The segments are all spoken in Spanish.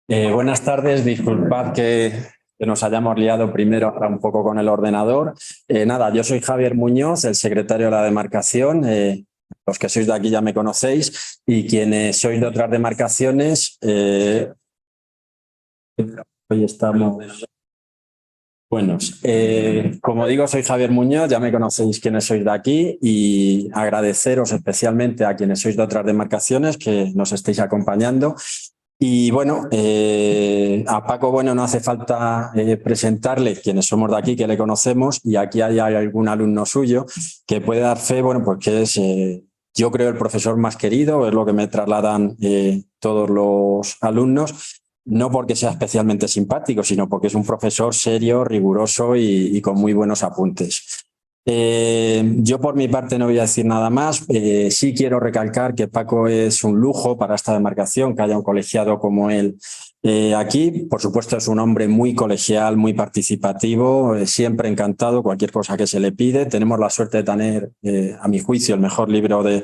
Buenas tardes, disculpad que nos hayamos liado primero ahora un poco con el ordenador. Nada, yo soy Javier Muñoz, el secretario de la demarcación. Los que sois de aquí ya me conocéis y quienes sois de otras demarcaciones, hoy estamos buenos. Como digo, soy Javier Muñoz, ya me conocéis quienes sois de aquí y agradeceros especialmente a quienes sois de otras demarcaciones que nos estéis acompañando. Y bueno, a Paco, bueno, no hace falta presentarle quienes somos de aquí, que le conocemos, y aquí hay algún alumno suyo que puede dar fe, bueno, pues que es, yo creo, el profesor más querido, es lo que me trasladan todos los alumnos, no porque sea especialmente simpático, sino porque es un profesor serio, riguroso y con muy buenos apuntes. Yo por mi parte no voy a decir nada más. Sí quiero recalcar que Paco es un lujo para esta demarcación, que haya un colegiado como él aquí. Por supuesto es un hombre muy colegial, muy participativo, siempre encantado, cualquier cosa que se le pide. Tenemos la suerte de tener, a mi juicio, el mejor libro de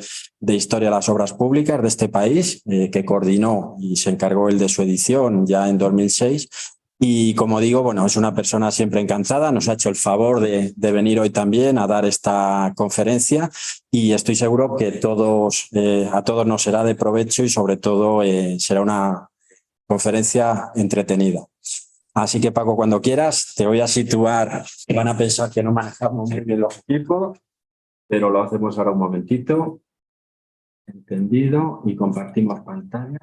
historia de las obras públicas de este país, que coordinó y se encargó él de su edición ya en 2006. Y como digo, bueno, es una persona siempre encantada, nos ha hecho el favor de venir hoy también a dar esta conferencia y estoy seguro que a todos nos será de provecho y sobre todo será una conferencia entretenida. Así que Paco, cuando quieras, te voy a situar. Van a pensar que no manejamos muy bien los equipos, pero lo hacemos ahora un momentito. Entendido, y compartimos pantalla.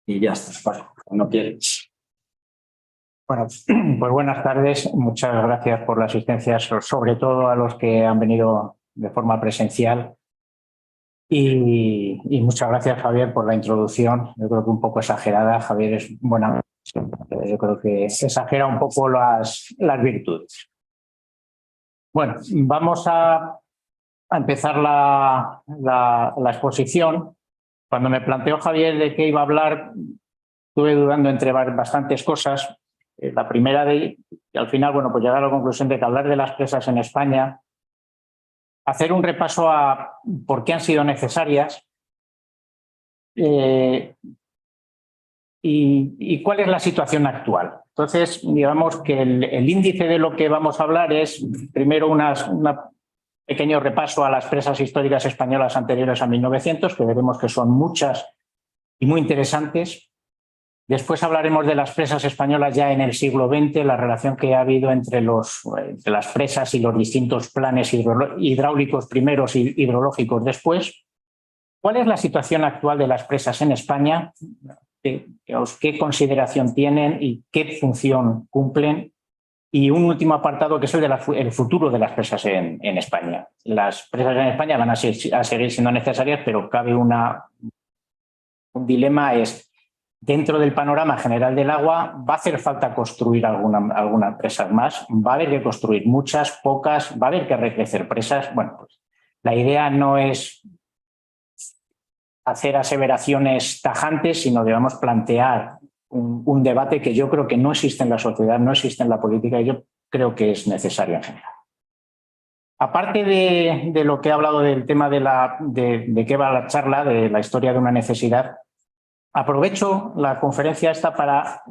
Y ya está, Paco, cuando quieres. Bueno, pues buenas tardes. Muchas gracias por la asistencia, sobre todo a los que han venido de forma presencial. Y muchas gracias, Javier, por la introducción. Yo creo que un poco exagerada. Javier es buena. Yo creo que exagera un poco las virtudes. Bueno, vamos a empezar la exposición. Cuando me planteó Javier de qué iba a hablar, estuve dudando entre bastantes cosas. La primera y al final, bueno, pues llegar a la conclusión de que hablar de las presas en España, hacer un repaso a por qué han sido necesarias y cuál es la situación actual. Entonces, digamos que el índice de lo que vamos a hablar es, primero, un pequeño repaso a las presas históricas españolas anteriores a 1900, que veremos que son muchas y muy interesantes. Después hablaremos de las presas españolas ya en el siglo XX, la relación que ha habido entre las presas y los distintos planes hidráulicos primeros y hidrológicos después. ¿Cuál es la situación actual de las presas en España? ¿Qué consideración tienen y qué función cumplen? Y un último apartado que es el futuro de las presas en España. Las presas en España van a seguir siendo necesarias, pero cabe un dilema, es dentro del panorama general del agua, ¿va a hacer falta construir algunas presas más? ¿Va a haber que construir muchas, pocas? ¿Va a haber que recrecer presas? Bueno, pues la idea no es hacer aseveraciones tajantes, sino debemos plantear un debate que yo creo que no existe en la sociedad, no existe en la política y yo creo que es necesario en general. Aparte de lo que he hablado del tema de qué va la charla, de la historia de una necesidad, aprovecho la conferencia esta para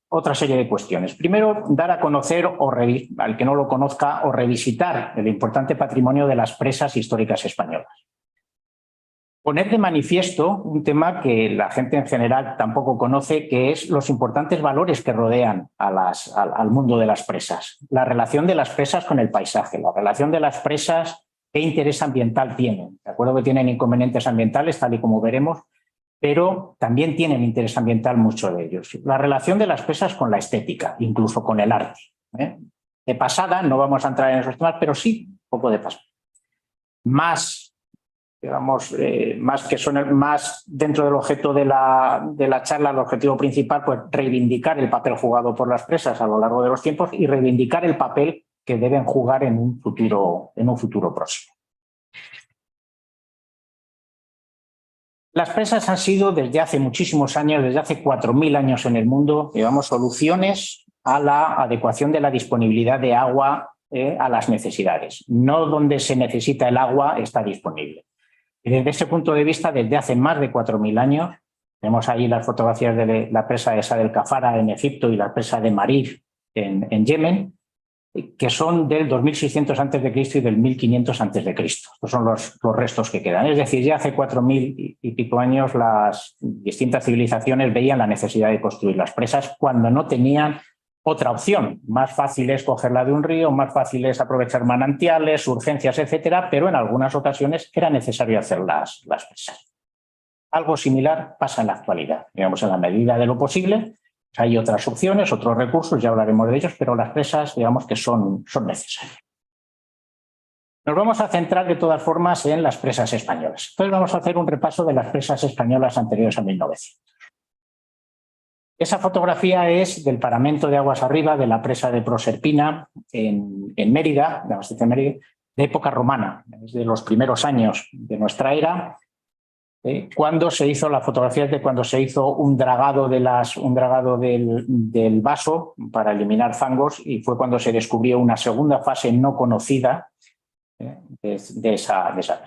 otra serie de cuestiones. Primero, dar a conocer, al que no lo conozca, o revisitar el importante patrimonio de las presas históricas españolas. Poner de manifiesto un tema que la gente en general tampoco conoce, que es los importantes valores que rodean al mundo de las presas. La relación de las presas con el paisaje, la relación de las presas, qué interés ambiental tienen. De acuerdo que tienen inconvenientes ambientales, tal y como veremos, pero también tienen interés ambiental muchos de ellos. La relación de las presas con la estética, incluso con el arte. De pasada, no vamos a entrar en esos temas, pero sí un poco de pasada. Más, digamos, más dentro del objeto de la charla, el objetivo principal, pues reivindicar el papel jugado por las presas a lo largo de los tiempos y reivindicar el papel que deben jugar en un futuro próximo. Las presas han sido desde hace muchísimos años, desde hace 4.000 años en el mundo, llevamos soluciones a la adecuación de la disponibilidad de agua a las necesidades. No donde se necesita el agua está disponible. Y desde ese punto de vista, desde hace más de 4.000 años, Tenemos ahí las fotografías de la presa esa del Kafara en Egipto y la presa de Marib en Yemen, que son del 2600 a.C. y del 1500 a.C. Estos son los restos que quedan. Es decir, ya hace 4000 y pico años las distintas civilizaciones veían la necesidad de construir las presas cuando no tenían otra opción. Más fácil es cogerla de un río, más fácil es aprovechar manantiales, urgencias, etcétera, pero en algunas ocasiones era necesario hacer las presas. Algo similar pasa en la actualidad. Digamos, en la medida de lo posible, hay otras opciones, otros recursos, ya hablaremos de ellos, pero las presas, digamos que son necesarias. Nos vamos a centrar de todas formas en las presas españolas. Entonces vamos a hacer un repaso de las presas españolas anteriores a 1900. Esa fotografía es del paramento de aguas arriba de la presa de Proserpina en Mérida, de Mérida, de época romana, desde los primeros años de nuestra era. Cuando se hizo la fotografía de cuando se hizo un dragado del vaso para eliminar fangos, y fue cuando se descubrió una segunda fase no conocida de esa presa.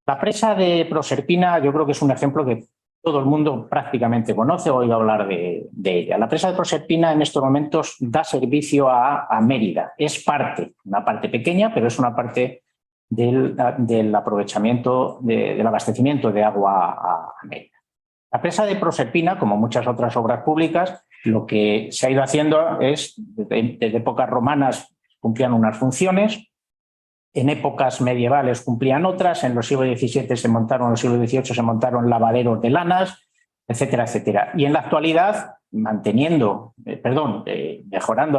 La presa de Proserpina yo creo que es un ejemplo que todo el mundo prácticamente conoce o ha oído hablar de ella. La presa de Proserpina en estos momentos da servicio a Mérida. Es una parte pequeña, pero es una parte del aprovechamiento, del abastecimiento de agua a Mérida. La presa de Proserpina, como muchas otras obras públicas, lo que se ha ido haciendo es, desde épocas romanas cumplían unas funciones, en épocas medievales cumplían otras, en los siglos XVII en los siglos XVIII se montaron lavaderos de lanas, etcétera, etcétera. Y en la actualidad, mejorando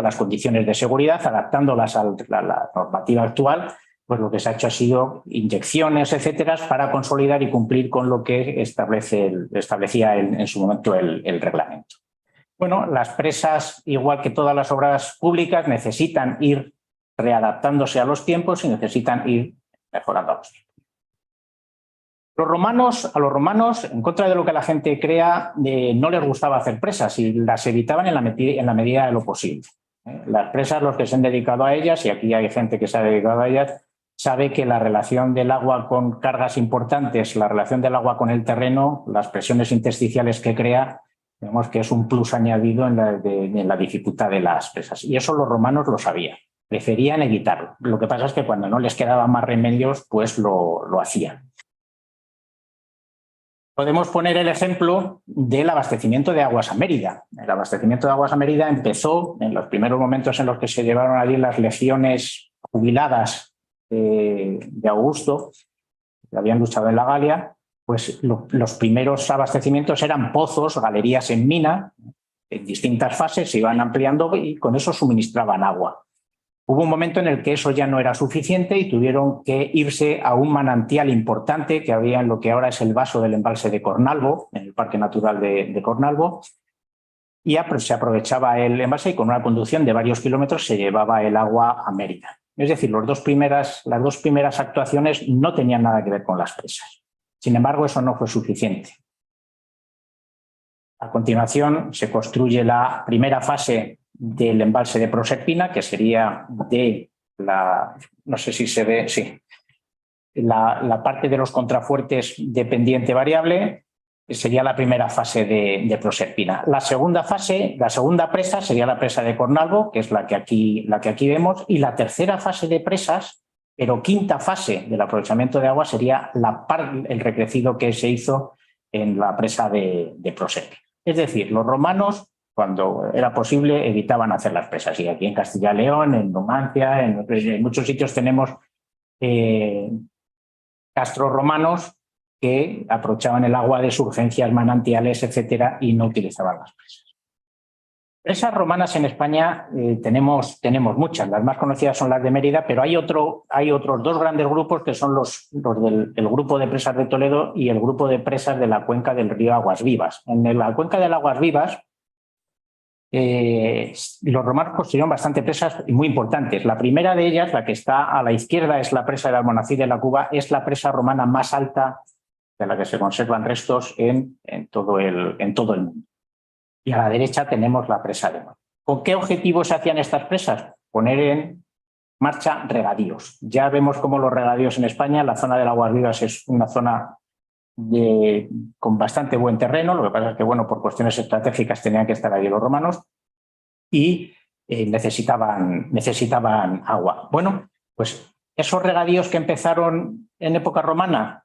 las condiciones de seguridad, adaptándolas a la normativa actual, pues lo que se ha hecho ha sido inyecciones, etcétera, para consolidar y cumplir con lo que establecía en su momento el reglamento. Bueno, las presas, igual que todas las obras públicas, necesitan ir readaptándose a los tiempos y necesitan ir mejorando a los tiempos. A los romanos, en contra de lo que la gente crea, no les gustaba hacer presas y las evitaban en la medida de lo posible. Las presas, los que se han dedicado a ellas, y aquí hay gente que se ha dedicado a ellas, sabe que la relación del agua con cargas importantes, la relación del agua con el terreno, las presiones intersticiales que crea, vemos que es un plus añadido en la dificultad de las presas. Y eso los romanos lo sabían, preferían evitarlo. Lo que pasa es que cuando no les quedaban más remedios, pues lo hacían. Podemos poner el ejemplo del abastecimiento de aguas a Mérida. El abastecimiento de aguas a Mérida empezó en los primeros momentos en los que se llevaron allí las legiones jubiladas de Augusto, que habían luchado en la Galia. Pues los primeros abastecimientos eran pozos, galerías en mina, en distintas fases, se iban ampliando y con eso suministraban agua. Hubo un momento en el que eso ya no era suficiente y tuvieron que irse a un manantial importante que había en lo que ahora es el vaso del embalse de Cornalvo, en el Parque Natural de Cornalvo, y se aprovechaba el embalse y con una conducción de varios kilómetros se llevaba el agua a Mérida. Es decir, las dos primeras actuaciones no tenían nada que ver con las presas. Sin embargo, eso no fue suficiente. A continuación, se construye la primera fase del embalse de Proserpina, que sería no sé si se ve, sí, la parte de los contrafuertes de pendiente variable, sería la primera fase de Proserpina. La segunda presa sería la presa de Cornalvo, que es la que aquí vemos, y la tercera fase de presas, pero quinta fase del aprovechamiento de agua, sería el recrecido que se hizo en la presa de Proserpina. Es decir, los romanos, cuando era posible, evitaban hacer las presas. Y aquí en Castilla y León, en Numancia, en muchos sitios tenemos castros romanos que aprovechaban el agua de surgencias, manantiales, etcétera, y no utilizaban las presas. Presas romanas en España tenemos muchas. Las más conocidas son las de Mérida, pero hay otros dos grandes grupos que son los del grupo de presas de Toledo y el grupo de presas de la cuenca del río Aguas Vivas. En la cuenca del Aguas Vivas, los romanos construyeron bastante presas muy importantes. La primera de ellas, la que está a la izquierda, es la presa del Almonacid de la Cuba, es la presa romana más alta de la que se conservan restos en todo el mundo. Y a la derecha tenemos la presa de Moro. ¿Con qué objetivo se hacían estas presas? Poner en marcha regadíos. Ya vemos cómo los regadíos en España, la zona del Aguas Vivas es una zona con bastante buen terreno. Lo que pasa es que, bueno, por cuestiones estratégicas tenían que estar allí los romanos y necesitaban agua. Bueno, pues esos regadíos que empezaron en época romana,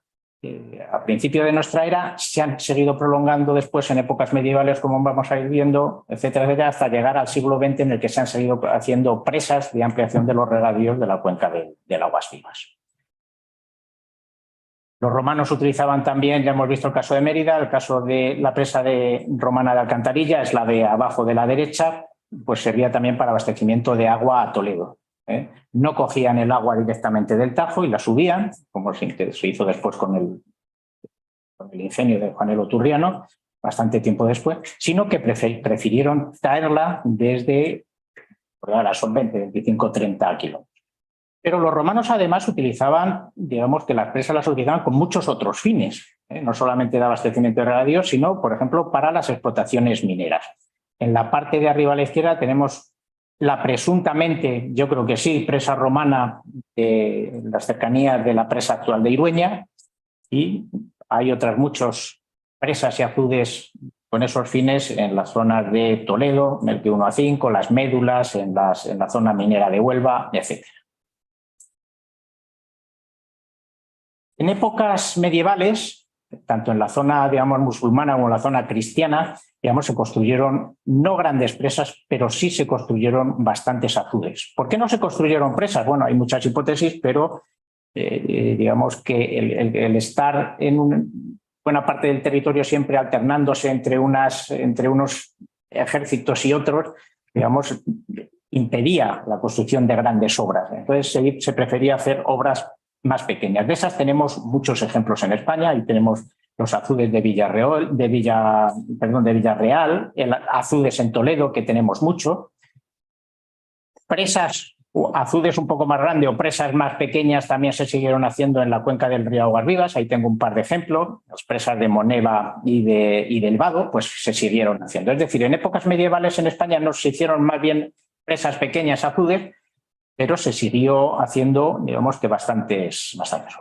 a principio de nuestra era, se han seguido prolongando después en épocas medievales, como vamos a ir viendo, etcétera, etcétera, hasta llegar al siglo XX, en el que se han seguido haciendo presas de ampliación de los regadíos de la cuenca del Aguas Vivas. Los romanos utilizaban también, ya hemos visto el caso de Mérida, el caso de la presa romana de Alcantarilla, es la de abajo de la derecha, pues servía también para abastecimiento de agua a Toledo. No cogían el agua directamente del Tajo y la subían, como se hizo después con el ingenio de Juanelo Turriano, bastante tiempo después, sino que prefirieron traerla desde, pues ahora son 20, 25, 30 kilómetros. Pero los romanos además utilizaban, digamos que las presas las utilizaban con muchos otros fines, no solamente de abastecimiento de regadío, sino, por ejemplo, para las explotaciones mineras. En la parte de arriba a la izquierda tenemos la presuntamente, yo creo que sí, presa romana en las cercanías de la presa actual de Irueña, y hay otras muchas presas y azudes con esos fines en las zonas de Toledo, Melque 1 a 5, las Médulas, en la zona minera de Huelva, etc. En épocas medievales, tanto en la zona, digamos, musulmana como en la zona cristiana, digamos, se construyeron no grandes presas, pero sí se construyeron bastantes azudes. ¿Por qué no se construyeron presas? Bueno, hay muchas hipótesis, pero digamos que el estar en buena parte del territorio siempre alternándose entre unos ejércitos y otros, digamos, impedía la construcción de grandes obras. Entonces se prefería hacer obras más pequeñas. De esas tenemos muchos ejemplos en España y tenemos los azudes de Villarreal, azudes en Toledo, que tenemos mucho. Presas, azudes un poco más grandes o presas más pequeñas también se siguieron haciendo en la cuenca del río Aguas Vivas. Ahí tengo un par de ejemplos. Las presas de Moneva y del Vado, pues se siguieron haciendo. Es decir, en épocas medievales en España no se hicieron más bien presas pequeñas, azudes, pero se siguió haciendo, digamos que bastantes obras.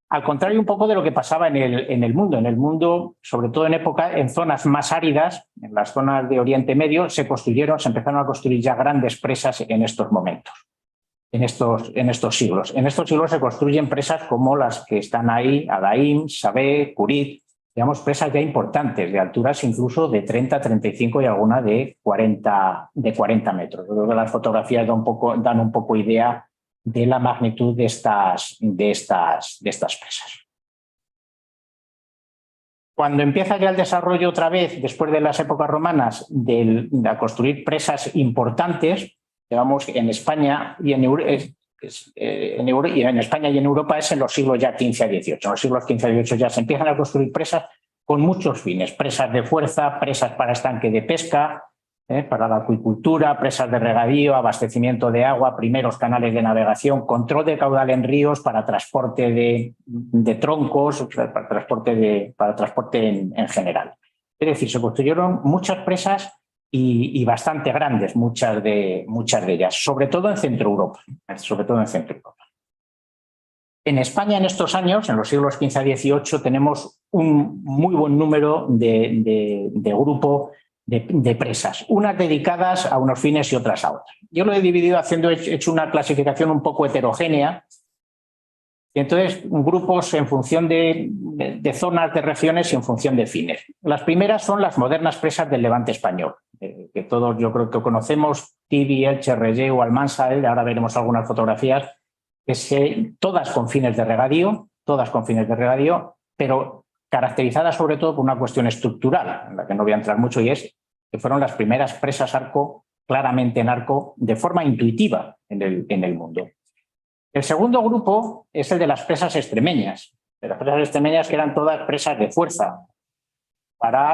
Al contrario un poco de lo que pasaba en el mundo, sobre todo en zonas más áridas, en las zonas de Oriente Medio, se empezaron a construir ya grandes presas en estos momentos, en estos siglos. En estos siglos se construyen presas como las que están ahí, Adaim, Sabé, Curit, digamos, presas ya importantes, de alturas incluso de 30, 35 y alguna de 40 metros. Yo creo que las fotografías dan un poco idea de la magnitud de estas presas. Cuando empieza ya el desarrollo otra vez, después de las épocas romanas, de construir presas importantes, digamos, en España y en España y en Europa es en los siglos ya XV a XVIII. En los siglos XV a XVIII ya se empiezan a construir presas con muchos fines, presas de fuerza, presas para estanque de pesca, para la acuicultura, presas de regadío, abastecimiento de agua, primeros canales de navegación, control de caudal en ríos para transporte de troncos, para transporte en general. Es decir, se construyeron muchas presas y bastante grandes, muchas de ellas, sobre todo en Centro Europa. En España, en estos años, en los siglos XV a XVIII, tenemos un muy buen número de grupo de presas, unas dedicadas a unos fines y otras a otros. Yo lo he dividido he hecho una clasificación un poco heterogénea, y entonces grupos en función de zonas, de regiones y en función de fines. Las primeras son las modernas presas del Levante español, que todos yo creo que conocemos, Tibi, Elche, Relleu, Almansa, ahora veremos algunas fotografías, todas con fines de regadío, pero caracterizadas sobre todo por una cuestión estructural, en la que no voy a entrar mucho, y es que fueron las primeras presas arco, claramente en arco, de forma intuitiva en el mundo. El segundo grupo es el de las presas extremeñas. Las presas extremeñas, que eran todas presas de fuerza,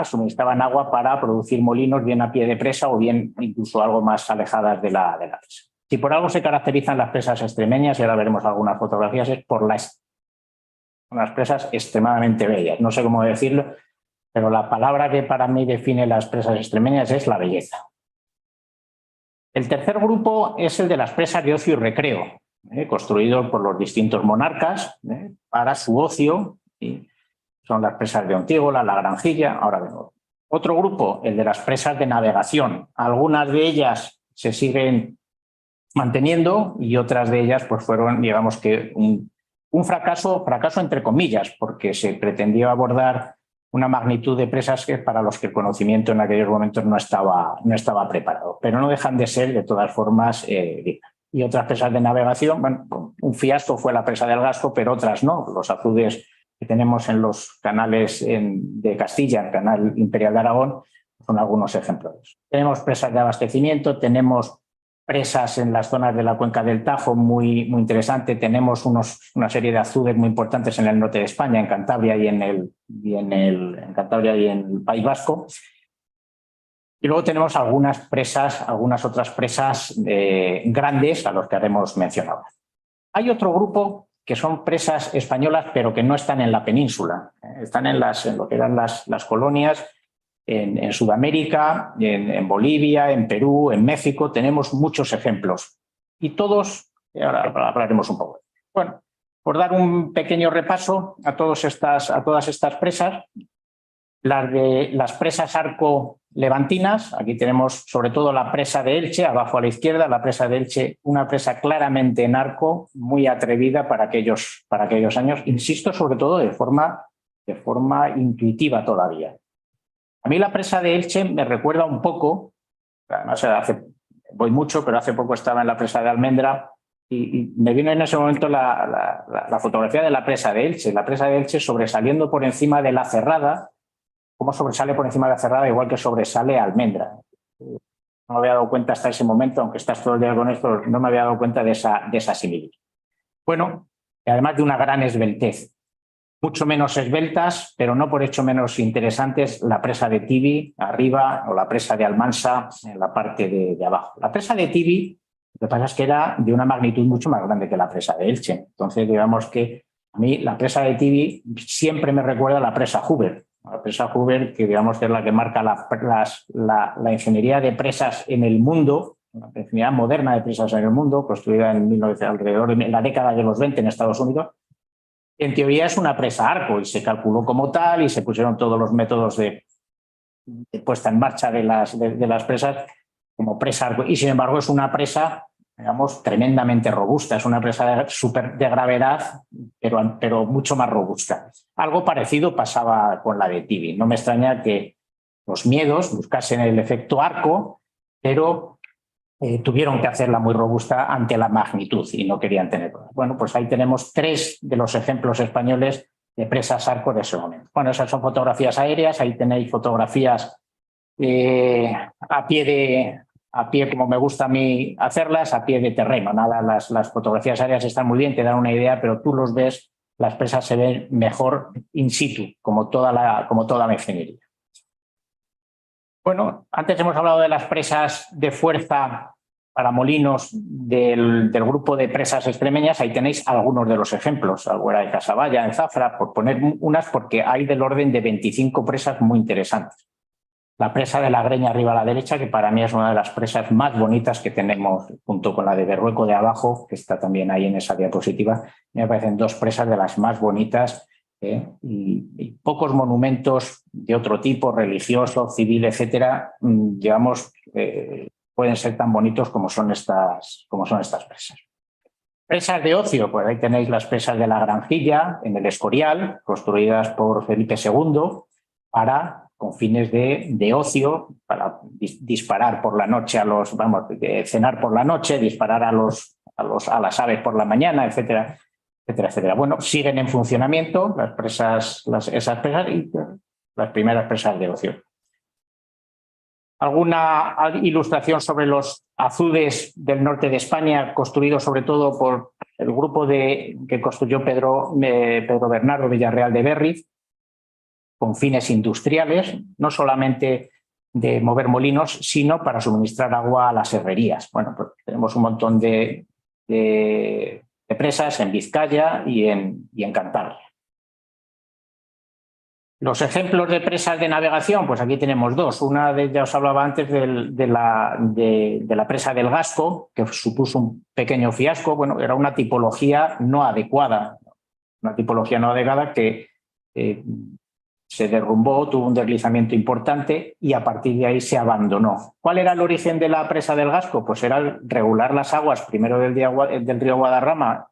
suministraban agua para producir molinos, bien a pie de presa o bien incluso algo más alejadas de la presa. Si por algo se caracterizan las presas extremeñas, y ahora veremos algunas fotografías, es por unas presas extremadamente bellas. No sé cómo decirlo, pero la palabra que para mí define las presas extremeñas es la belleza. El tercer grupo es el de las presas de ocio y recreo, construidos por los distintos monarcas para su ocio. son las presas de Ontígola, La Granjilla, ahora de nuevo. Otro grupo, el de las presas de navegación. Algunas de ellas se siguen manteniendo y otras de ellas pues fueron, digamos que, un fracaso entre comillas, porque se pretendió abordar una magnitud de presas que para los que el conocimiento en aquellos momentos no estaba preparado, pero no dejan de ser, de todas formas, dignas. Y otras presas de navegación, bueno, un fiasco fue la presa del Gasco, pero otras no. Los azudes que tenemos en los canales de Castilla, el canal Imperial de Aragón, son algunos ejemplos. Tenemos presas de abastecimiento, tenemos presas en las zonas de la cuenca del Tajo muy interesante, tenemos una serie de azudes muy importantes en el norte de España, en Cantabria y en Cantabria y en el País Vasco. Y luego tenemos algunas otras presas grandes a los que haremos mención ahora. Hay otro grupo que son presas españolas, pero que no están en la península. Están en lo que eran las colonias en Sudamérica, en Bolivia, en Perú, en México. Tenemos muchos ejemplos. Y todos, ahora hablaremos un poco. Bueno, por dar un pequeño repaso a todas estas presas, las presas arco levantinas, aquí tenemos sobre todo la presa de Elche, abajo a la izquierda, la presa de Elche, una presa claramente en arco, muy atrevida para aquellos años, insisto, sobre todo de forma intuitiva todavía. A mí la presa de Elche me recuerda un poco, además voy mucho, pero hace poco estaba en la presa de Almendra y me vino en ese momento la fotografía de la presa de Elche sobresaliendo por encima de la Cerrada. Cómo sobresale por encima de la Cerrada, igual que sobresale Almendra. No me había dado cuenta hasta ese momento, aunque estás todo el día con esto, no me había dado cuenta de esa similitud. Bueno, y además de una gran esbeltez. Mucho menos esbeltas, pero no por hecho menos interesantes, la presa de Tibi arriba o la presa de Almansa en la parte de abajo. La presa de Tibi, lo que pasa es que era de una magnitud mucho más grande que la presa de Elche. Entonces, digamos que a mí la presa de Tibi siempre me recuerda a la presa Huber. La presa Huber, que digamos que es la que marca la ingeniería de presas en el mundo, la ingeniería moderna de presas en el mundo, construida alrededor de la década de los 20 en Estados Unidos. En teoría es una presa arco y se calculó como tal y se pusieron todos los métodos de puesta en marcha de las presas como presa arco. Y sin embargo es una presa, digamos, tremendamente robusta. Es una presa de gravedad, pero mucho más robusta. Algo parecido pasaba con la de Tibi. No me extraña que los miedos buscasen el efecto arco, pero tuvieron que hacerla muy robusta ante la magnitud y no querían tenerla. Bueno, pues ahí tenemos 3 de los ejemplos españoles de presas arco de ese momento. Bueno, esas son fotografías aéreas, ahí tenéis fotografías a pie, como me gusta a mí hacerlas, a pie de terreno. Nada, las fotografías aéreas están muy bien, te dan una idea, pero tú los ves, las presas se ven mejor in situ, como toda la ingeniería. Bueno, antes hemos hablado de las presas de fuerza para molinos del grupo de presas extremeñas. Ahí tenéis algunos de los ejemplos. Alguera de Casabaya, en Zafra, por poner unas, porque hay del orden de 25 presas muy interesantes. La presa de la Greña arriba a la derecha, que para mí es una de las presas más bonitas que tenemos, junto con la de Berrueco de abajo, que está también ahí en esa diapositiva. Me parecen 2 presas de las más bonitas. Y pocos monumentos de otro tipo, religioso, civil, etcétera, digamos, pueden ser tan bonitos como son estas presas. Presas de ocio, pues ahí tenéis las presas de la Granjilla, en el Escorial, construidas por Felipe II con fines de ocio, para disparar por la noche cenar por la noche, disparar a las aves por la mañana, etcétera. Etcétera. Bueno, siguen en funcionamiento esas presas y las primeras presas de ocio. ¿Alguna ilustración sobre los azudes del norte de España, construidos sobre todo por el grupo que construyó Pedro Bernardo Villarreal de Berriz, con fines industriales, no solamente de mover molinos, sino para suministrar agua a las herrerías? Bueno, pues tenemos un montón de presas en Vizcaya y en Cantabria. Los ejemplos de presas de navegación, pues aquí tenemos 2. Una de ellas os hablaba antes de la presa del Gasco, que supuso un pequeño fiasco. Bueno, era una tipología no adecuada que se derrumbó, tuvo un deslizamiento importante y a partir de ahí se abandonó. ¿Cuál era el origen de la presa del Gasco? Pues era regular las aguas primero del río Guadarrama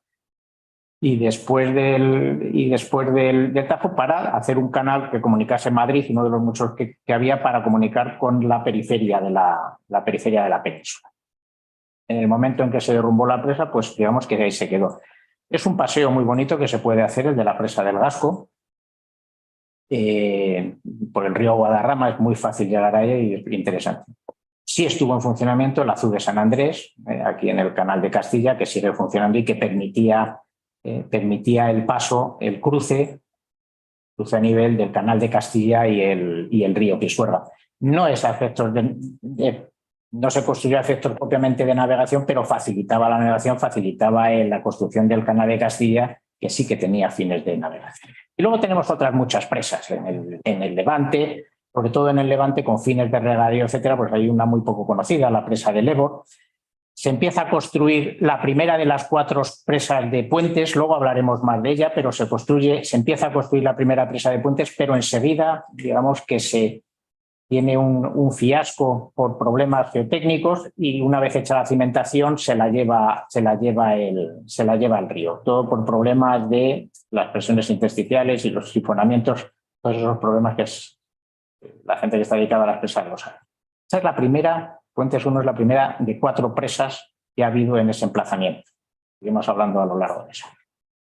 y después del Tajo para hacer un canal que comunicase Madrid, uno de los muchos que había para comunicar con la periferia de la península. En el momento en que se derrumbó la presa, pues digamos que ahí se quedó. Es un paseo muy bonito que se puede hacer, el de la presa del Gasco. Por el río Guadarrama es muy fácil llegar a ella y es interesante. Sí estuvo en funcionamiento el azud de San Andrés, aquí en el canal de Castilla, que sigue funcionando y que permitía el paso, el cruce a nivel del canal de Castilla y el río Pisuerga. No es a efectos no se construyó a efectos propiamente de navegación, pero facilitaba la navegación, facilitaba la construcción del canal de Castilla, que sí que tenía fines de navegación. Y luego tenemos otras muchas presas en el Levante, sobre todo en el Levante con fines de regadío, etcétera, pues hay una muy poco conocida, la presa del Ebro. Se empieza a construir la primera de las 4 presas de Puentes, luego hablaremos más de ella, pero se empieza a construir la primera presa de Puentes, pero enseguida, digamos que se tiene un fiasco por problemas geotécnicos y una vez hecha la cimentación se la lleva al río. Todo por problemas de las presiones intersticiales y los sifonamientos, todos esos problemas que es la gente que está dedicada a las presas lo sabe. Esta es la primera, Puentes 1 es la primera de 4 presas que ha habido en ese emplazamiento. Seguimos hablando a lo largo de eso.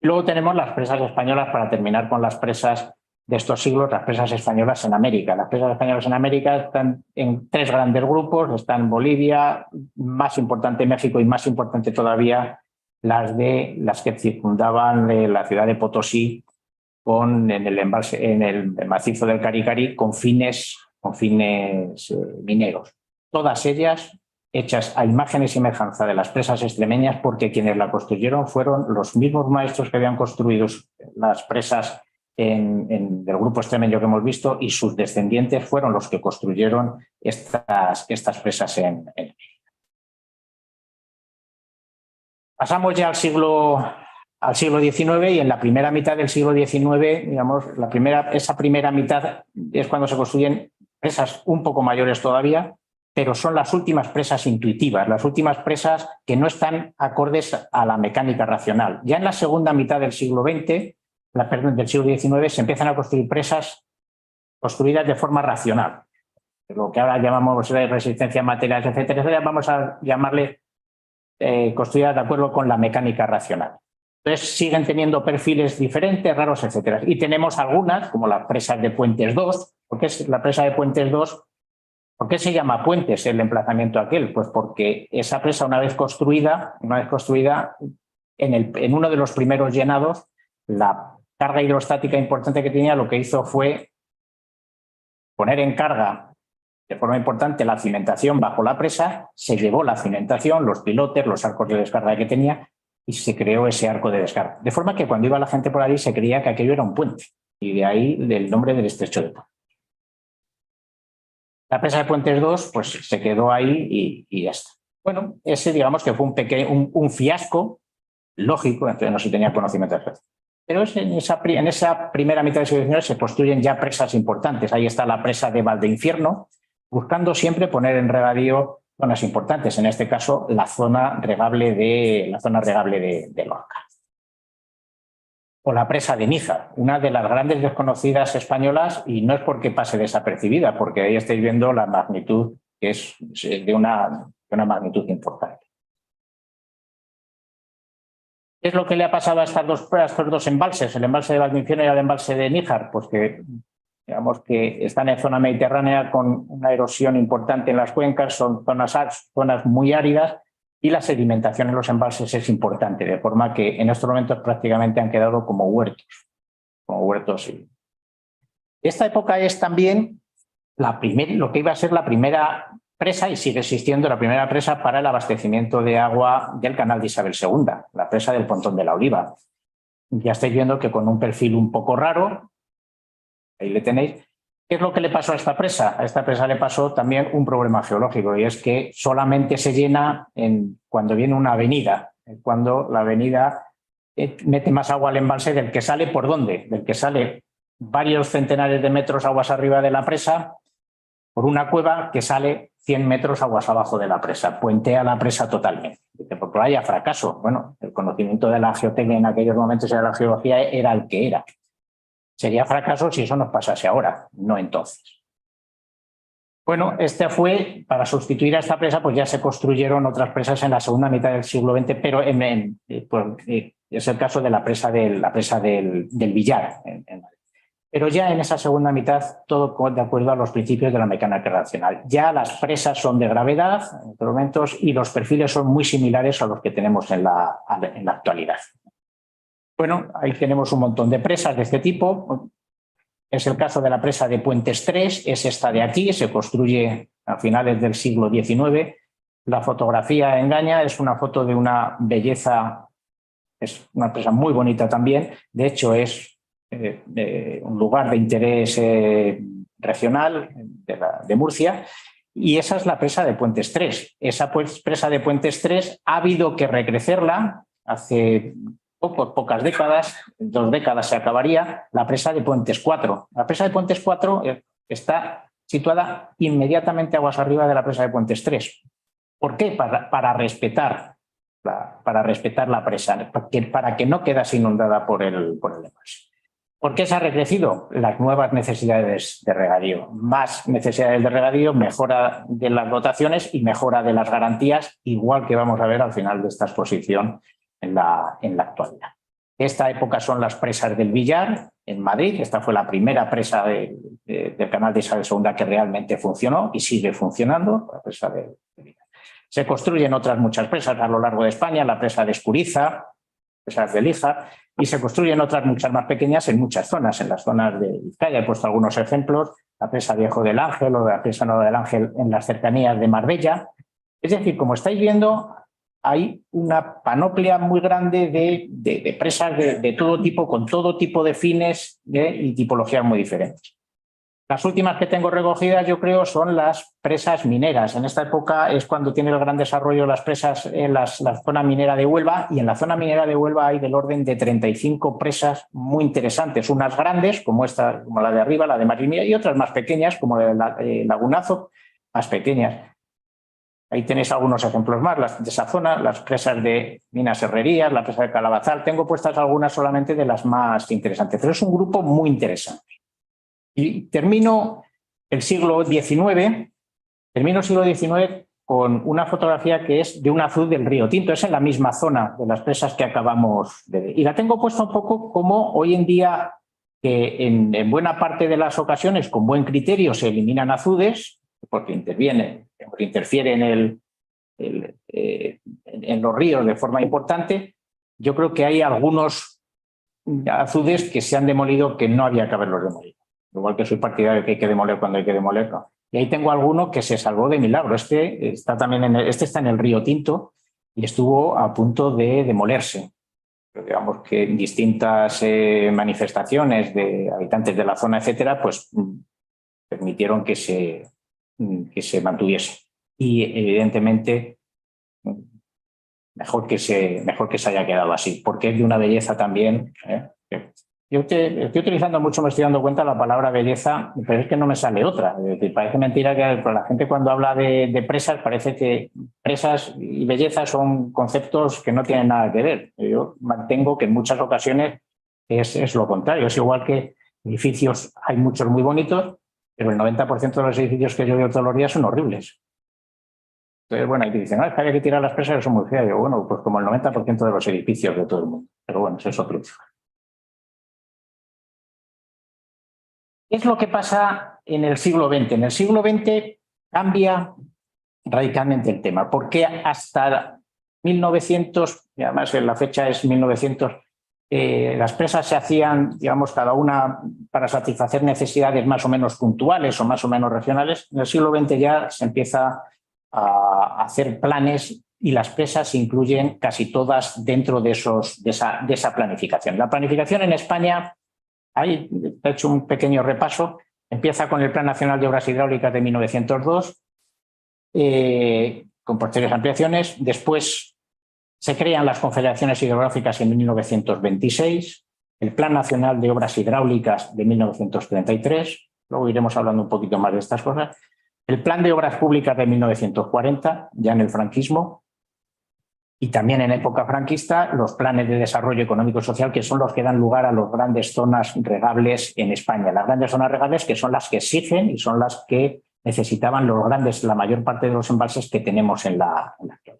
Luego tenemos las presas españolas para terminar con las presas de estos siglos, las presas españolas en América. Las presas españolas en América están en 3 grandes grupos, están Bolivia, más importante México y más importante todavía las que circundaban la ciudad de Potosí en el macizo del Cari-Cari con fines mineros. Todas ellas hechas a imagen y semejanza de las presas extremeñas porque quienes la construyeron fueron los mismos maestros que habían construido las presas del grupo extremeño que hemos visto y sus descendientes fueron los que construyeron estas presas en Pasamos ya al siglo XIX y en la primera mitad del siglo XIX, digamos, esa primera mitad es cuando se construyen presas un poco mayores todavía, pero son las últimas presas intuitivas, las últimas presas que no están acordes a la mecánica racional. Ya en la segunda mitad del siglo XIX, del siglo XIX, se empiezan a construir presas construidas de forma racional. Lo que ahora llamamos resistencia a materiales, etcétera, vamos a llamarle construidas de acuerdo con la mecánica racional. Entonces siguen teniendo perfiles diferentes, raros, etcétera. Y tenemos algunas, como las presas de Puentes 2. ¿Por qué es la presa de Puentes 2? ¿Por qué se llama Puentes el emplazamiento aquel? Pues porque esa presa, una vez construida, en uno de los primeros llenados, la carga hidrostática importante que tenía lo que hizo fue poner en carga de forma importante la cimentación bajo la presa, se llevó la cimentación, los pilotes, los arcos de descarga que tenía y se creó ese arco de descarga. De forma que cuando iba la gente por ahí se creía que aquello era un puente y de ahí el nombre del estrecho de Puentes. La presa de Puentes 2 pues, se quedó ahí y ya está. Bueno, ese digamos que fue un fiasco lógico, entonces no se tenía conocimiento de eso. Pero en esa primera mitad del siglo XIX se construyen ya presas importantes. Ahí está la presa de Valdeinfierno, buscando siempre poner en regadío zonas importantes, en este caso la zona regable de Lorca. O la presa de Níjar, una de las grandes desconocidas españolas, y no es porque pase desapercibida, porque ahí estáis viendo la magnitud, que es de una magnitud importante. ¿Qué es lo que le ha pasado a estos dos embalses, el embalse de Valdeinfierno y el embalse de Níjar? Pues que, digamos que están en zona mediterránea con una erosión importante en las cuencas, son zonas muy áridas y la sedimentación en los embalses es importante, de forma que en estos momentos prácticamente han quedado como huertos. Esta época es también lo que iba a ser la primera presa, y sigue existiendo la primera presa para el abastecimiento de agua del canal de Isabel II, la presa del Pontón de la Oliva. Ya estáis viendo que con un perfil un poco raro, ahí le tenéis. ¿Qué es lo que le pasó a esta presa? A esta presa le pasó también un problema geológico y es que solamente se llena cuando viene una avenida, cuando la avenida mete más agua al embalse del que sale. ¿Por dónde? Del que sale varios centenares de metros aguas arriba de la presa por una cueva que sale 100 metros aguas abajo de la presa, puentea la presa totalmente. Dice, porque haya fracaso. Bueno, el conocimiento de la geotecnia en aquellos momentos y de la geología era el que era. Sería fracaso si eso nos pasase ahora, no entonces. Bueno, este fue, para sustituir a esta presa, pues ya se construyeron otras presas en la segunda mitad del siglo XX, pero es el caso de la presa del Villar. Pero ya en esa segunda mitad, todo de acuerdo a los principios de la mecánica racional. Ya las presas son de gravedad, en estos momentos, y los perfiles son muy similares a los que tenemos en la actualidad. Bueno, ahí tenemos un montón de presas de este tipo. Es el caso de la presa de Puentes 3, es esta de aquí, se construye a finales del siglo XIX. La fotografía engaña, es una foto de una belleza, es una presa muy bonita también. De hecho, es un lugar de interés regional de Murcia, y esa es la presa de Puentes 3. Esa presa de Puentes 3 ha habido que recrecerla hace pocas décadas, 2 décadas se acabaría, la presa de Puentes 4. La presa de Puentes 4 está situada inmediatamente aguas arriba de la presa de Puentes 3. ¿Por qué? Para respetar la presa, para que no quedase inundada por el embalse. ¿Por qué se ha recrecido? Las nuevas necesidades de regadío. Más necesidades de regadío, mejora de las dotaciones y mejora de las garantías, igual que vamos a ver al final de esta exposición en la actualidad. Esta época son las presas del Villar, en Madrid. Esta fue la primera presa del canal de Isabel II que realmente funcionó y sigue funcionando, la presa del Villar. Se construyen otras muchas presas a lo largo de España, la presa de Escuriza, presas de Líjar, y se construyen otras muchas más pequeñas en muchas zonas, en las zonas de Vizcaya. He puesto algunos ejemplos, la presa Viejo del Ángel o la presa Nuevo del Ángel en las cercanías de Marbella. Es decir, como estáis viendo, hay una panoplia muy grande de presas de todo tipo, con todo tipo de fines y tipologías muy diferentes. Las últimas que tengo recogidas, yo creo, son las presas mineras. En esta época es cuando tiene el gran desarrollo las presas en la zona minera de Huelva, y en la zona minera de Huelva hay del orden de 35 presas muy interesantes, unas grandes como esta, como la de arriba, la de Marimira, y otras más pequeñas como el Lagunazo, más pequeñas. Ahí tenéis algunos ejemplos más de esa zona, las presas de Minas Herrerías, la presa de Calabazal. Tengo puestas algunas solamente de las más interesantes, pero es un grupo muy interesante. Y termino el siglo XIX con una fotografía que es de un azud del río Tinto. Es en la misma zona de las presas que acabamos de ver. Y la tengo puesta un poco como hoy en día, que en buena parte de las ocasiones, con buen criterio, se eliminan azudes, porque interfieren en los ríos de forma importante. Yo creo que hay algunos azudes que se han demolido que no había que haberlos demolido. Igual que soy partidario de que hay que demoler cuando hay que demolerlo. Y ahí tengo alguno que se salvó de milagro. Este está en el río Tinto y estuvo a punto de demolerse. Pero digamos que distintas manifestaciones de habitantes de la zona, etcétera, pues permitieron que se mantuviese. Y evidentemente mejor que se haya quedado así, porque es de una belleza también. Yo estoy utilizando mucho, me estoy dando cuenta, la palabra belleza, pero es que no me sale otra. Es decir, parece mentira que la gente cuando habla de presas, parece que presas y belleza son conceptos que no tienen nada que ver. Yo mantengo que en muchas ocasiones es lo contrario. Es igual que edificios, hay muchos muy bonitos, pero el 90% de los edificios que yo veo todos los días son horribles. Entonces, bueno, hay que decir, no, es que hay que tirar las presas que son muy feas. Yo, bueno, pues como el 90% de los edificios de todo el mundo. Pero bueno, eso es otro tema. ¿Qué es lo que pasa en el siglo XX? En el siglo XX cambia radicalmente el tema, porque hasta 1900, y además la fecha es 1900, las presas se hacían, digamos, cada una para satisfacer necesidades más o menos puntuales o más o menos regionales. En el siglo XX ya se empieza a hacer planes y las presas se incluyen casi todas dentro de esa planificación. La planificación en España, ahí he hecho un pequeño repaso, empieza con el Plan Nacional de Obras Hidráulicas de 1902, con posteriores ampliaciones. Después se crean las confederaciones hidrográficas en 1926. el Plan Nacional de Obras Hidráulicas de 1933, luego iremos hablando un poquito más de estas cosas, el Plan de Obras Públicas de 1940, ya en el franquismo, y también en época franquista los planes de desarrollo económico y social, que son los que dan lugar a las grandes zonas regables en España. Las grandes zonas regables que son las que exigen y son las que necesitaban la mayor parte de los embalses que tenemos en la actualidad.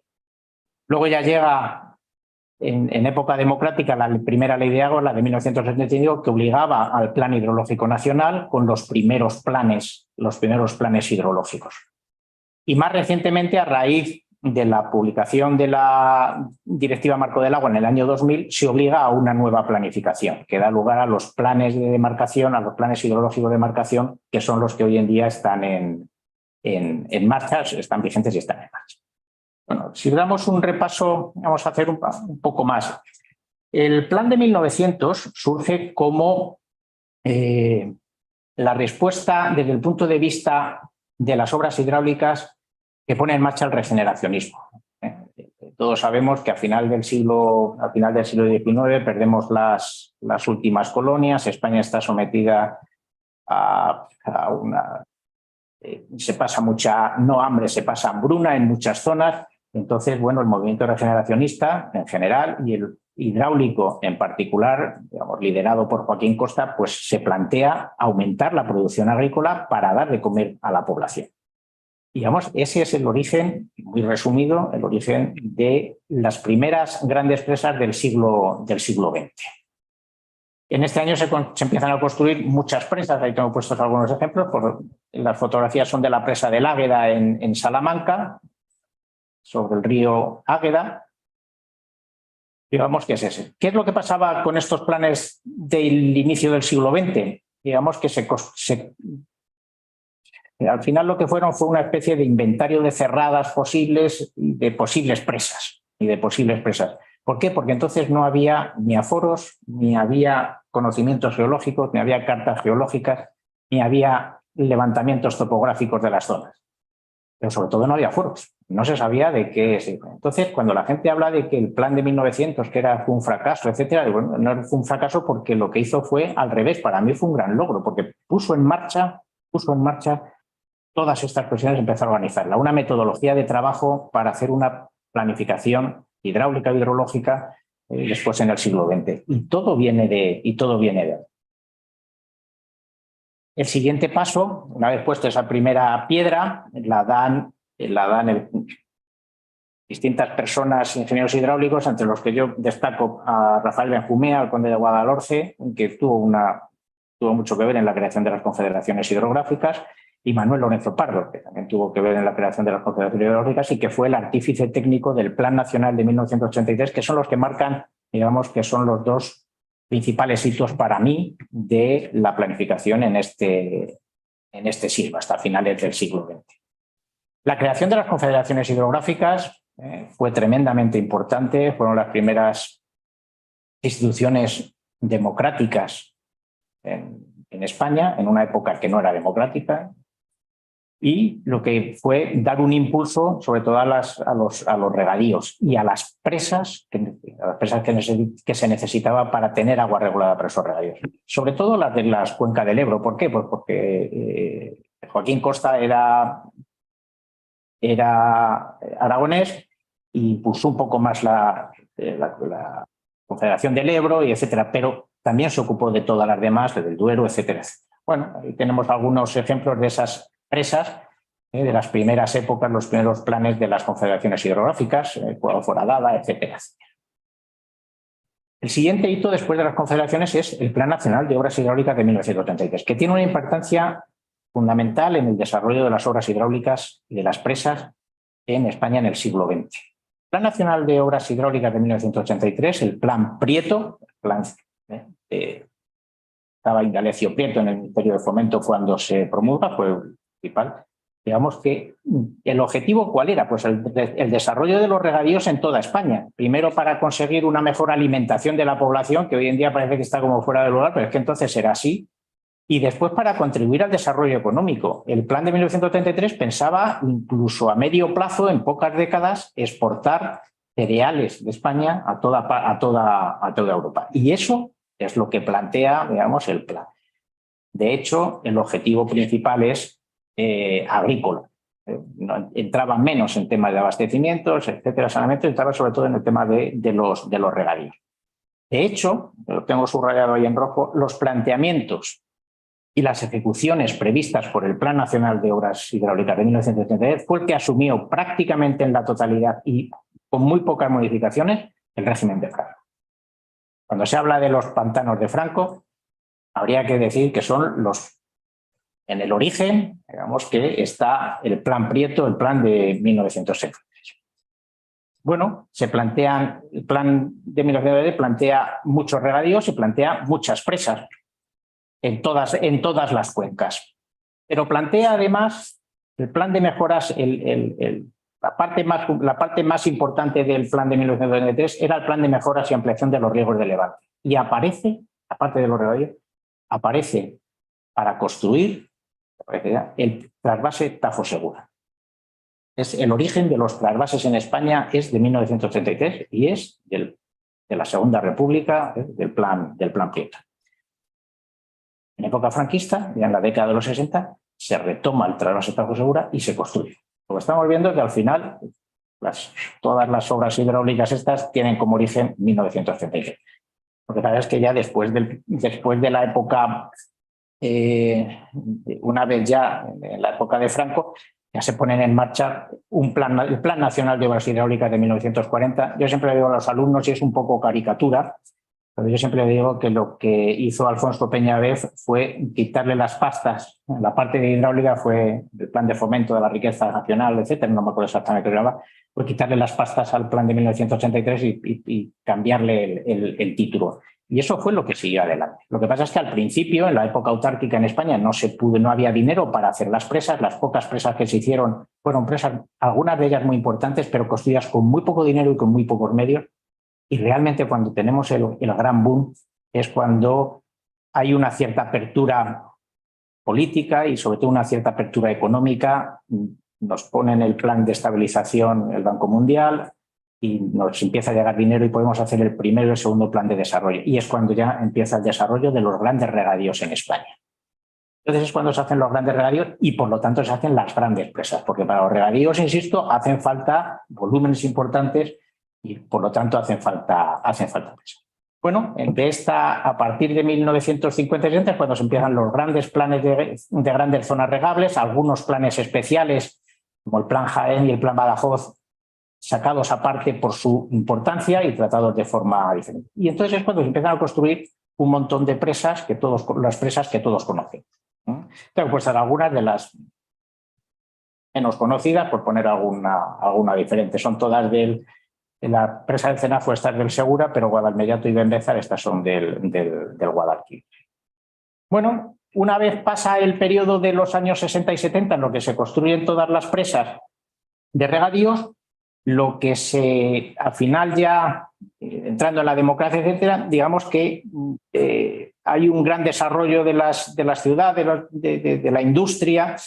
Luego ya llega en época democrática la primera ley de aguas, la de 1975, que obligaba al Plan Hidrológico Nacional con los primeros planes hidrológicos. Y más recientemente, a raíz de la publicación de la Directiva Marco del Agua en el año 2000, se obliga a una nueva planificación que da lugar a los planes de demarcación, a los planes hidrológicos de demarcación, que son los que hoy en día están en marcha, están vigentes y están en marcha. Bueno, si damos un repaso, vamos a hacer un poco más. El plan de 1900 surge como la respuesta desde el punto de vista de las obras hidráulicas que pone en marcha el regeneracionismo. Todos sabemos que a final del siglo XIX perdemos las últimas colonias, España está sometida a una... se pasa mucha, no hambre, se pasa hambruna en muchas zonas. Entonces, bueno, el movimiento regeneracionista en general y el hidráulico en particular, digamos, liderado por Joaquín Costa, pues se plantea aumentar la producción agrícola para dar de comer a la población. Digamos, ese es el origen, muy resumido, el origen de las primeras grandes presas del siglo XX. En este año se empiezan a construir muchas presas, ahí tengo puestos algunos ejemplos, las fotografías son de la presa del Águeda en Salamanca, sobre el río Águeda. Digamos que es ese. ¿Qué es lo que pasaba con estos planes del inicio del siglo XX? Digamos que al final lo que fue una especie de inventario de cerradas posibles y de posibles presas. ¿Por qué? Porque entonces no había ni aforos, ni había conocimientos geológicos, ni había cartas geológicas, ni había levantamientos topográficos de las zonas. Pero sobre todo no había aforos. No se sabía de qué es. Entonces, cuando la gente habla de que el plan de 1900 fue un fracaso, etcétera, bueno, no fue un fracaso porque lo que hizo fue al revés. Para mí fue un gran logro, porque puso en marcha todas estas cuestiones, empezó a organizarla. Una metodología de trabajo para hacer una planificación hidráulica e hidrológica después en el siglo XX. Y todo viene de ahí. El siguiente paso, una vez puesto esa primera piedra, la dan distintas personas, ingenieros hidráulicos, entre los que yo destaco a Rafael Benjumea, al conde de Guadalhorce, que tuvo mucho que ver en la creación de las confederaciones hidrográficas, y Manuel Lorenzo Pardo, que también tuvo que ver en la creación de las confederaciones hidrográficas y que fue el artífice técnico del Plan Nacional de 1983, que son los que marcan, digamos, que son los dos principales hitos para mí de la planificación en este siglo, hasta finales del siglo XX. La creación de las confederaciones hidrográficas fue tremendamente importante, fueron las primeras instituciones democráticas en España, en una época que no era democrática, y lo que fue dar un impulso sobre todo a los regadíos y a las presas que se necesitaba para tener agua regulada para esos regadíos. Sobre todo las de las cuencas del Ebro. ¿Por qué? Pues porque Joaquín Costa era aragonés y impulsó un poco más la Confederación del Ebro, y etcétera, pero también se ocupó de todas las demás, del Duero, etcétera, etcétera. Bueno, ahí tenemos algunos ejemplos de esas presas de las primeras épocas, los primeros planes de las confederaciones hidrográficas, Foradada, etcétera. El siguiente hito después de las confederaciones es el Plan Nacional de Obras Hidráulicas de 1933, que tiene una importancia fundamental en el desarrollo de las obras hidráulicas y de las presas en España en el siglo XX. El Plan Nacional de Obras Hidráulicas de 1983, el Plan Prieto, estaba Indalecio Prieto en el Ministerio de Fomento cuando se promulga, fue el principal. Digamos que el objetivo, ¿cuál era? Pues el desarrollo de los regadíos en toda España. Primero, para conseguir una mejor alimentación de la población, que hoy en día parece que está como fuera de lugar, pero es que entonces era así. Y después, para contribuir al desarrollo económico. El plan de 1933 pensaba incluso a medio plazo, en pocas décadas, exportar cereales de España a toda Europa. Y eso Es lo que plantea, digamos, el plan. De hecho, el objetivo principal es agrícola. Entraba menos en temas de abastecimientos, etcétera, saneamiento, entraba sobre todo en el tema de los regadíos. De hecho, lo tengo subrayado ahí en rojo, los planteamientos y las ejecuciones previstas por el Plan Nacional de Obras Hidráulicas de 1933 fue el que asumió prácticamente en la totalidad y con muy pocas modificaciones el régimen de Franco. Cuando se habla de los pantanos de Franco, habría que decir que son los, en el origen, digamos que está el Plan Prieto, el plan de 1973. Bueno, se plantean, el plan de 1973 plantea muchos regadíos y plantea muchas presas en todas las cuencas. Pero plantea además el plan de mejoras, la parte más importante del plan de 1993 era el plan de mejoras y ampliación de los riegos de levante. Y aparece, aparte de los regadíos, aparece para construir el trasvase Tajo Segura. Es el origen de los trasvases en España es de 1933 y es de la Segunda República, del plan Prieto. En época franquista, ya en la década de los 60, se retoma el trasvase Tajo Segura y se construye. Lo que estamos viendo es que al final todas las obras hidráulicas estas tienen como origen 1933. Lo que pasa es que ya después de la época, una vez ya en la época de Franco, ya se ponen en marcha el Plan Nacional de Obras Hidráulicas de 1940. Yo siempre le digo a los alumnos, y es un poco caricatura, pero yo siempre digo que lo que hizo Alfonso Peñavez fue quitarle las pastas. La parte de hidráulica fue el plan de fomento de la riqueza nacional, etcétera, no me acuerdo exactamente qué se llama, fue quitarle las pastas al plan de 1983 y cambiarle el título. Y eso fue lo que siguió adelante. Lo que pasa es que al principio, en la época autárquica en España, no había dinero para hacer las presas. Las pocas presas que se hicieron fueron presas, algunas de ellas muy importantes, pero construidas con muy poco dinero y con muy pocos medios. Y realmente cuando tenemos el gran boom es cuando hay una cierta apertura política y sobre todo una cierta apertura económica. Nos ponen el plan de estabilización el Banco Mundial y nos empieza a llegar dinero y podemos hacer el primero y el segundo plan de desarrollo. Y es cuando ya empieza el desarrollo de los grandes regadíos en España. Entonces es cuando se hacen los grandes regadíos y por lo tanto se hacen las grandes presas, porque para los regadíos, insisto, hacen falta volúmenes importantes y por lo tanto hacen falta presas. Bueno, a partir de 1950 es cuando se empiezan los grandes planes de grandes zonas regables, algunos planes especiales como el Plan Jaén y el Plan Badajoz, sacados aparte por su importancia y tratados de forma diferente. Y entonces es cuando se empiezan a construir un montón de presas, las presas que todos conocemos. Tengo puestas algunas de las menos conocidas, por poner alguna diferente. Son todas de la presa del Cenafu, estas del Segura, pero Guadalmellato y Benbézar, estas son del Guadalquivir. Bueno, una vez pasa el periodo de los años 60 y 70, en lo que se construyen todas las presas de regadíos, lo que al final ya, entrando en la democracia, etcétera, digamos que hay un gran desarrollo de las ciudades, de la industria,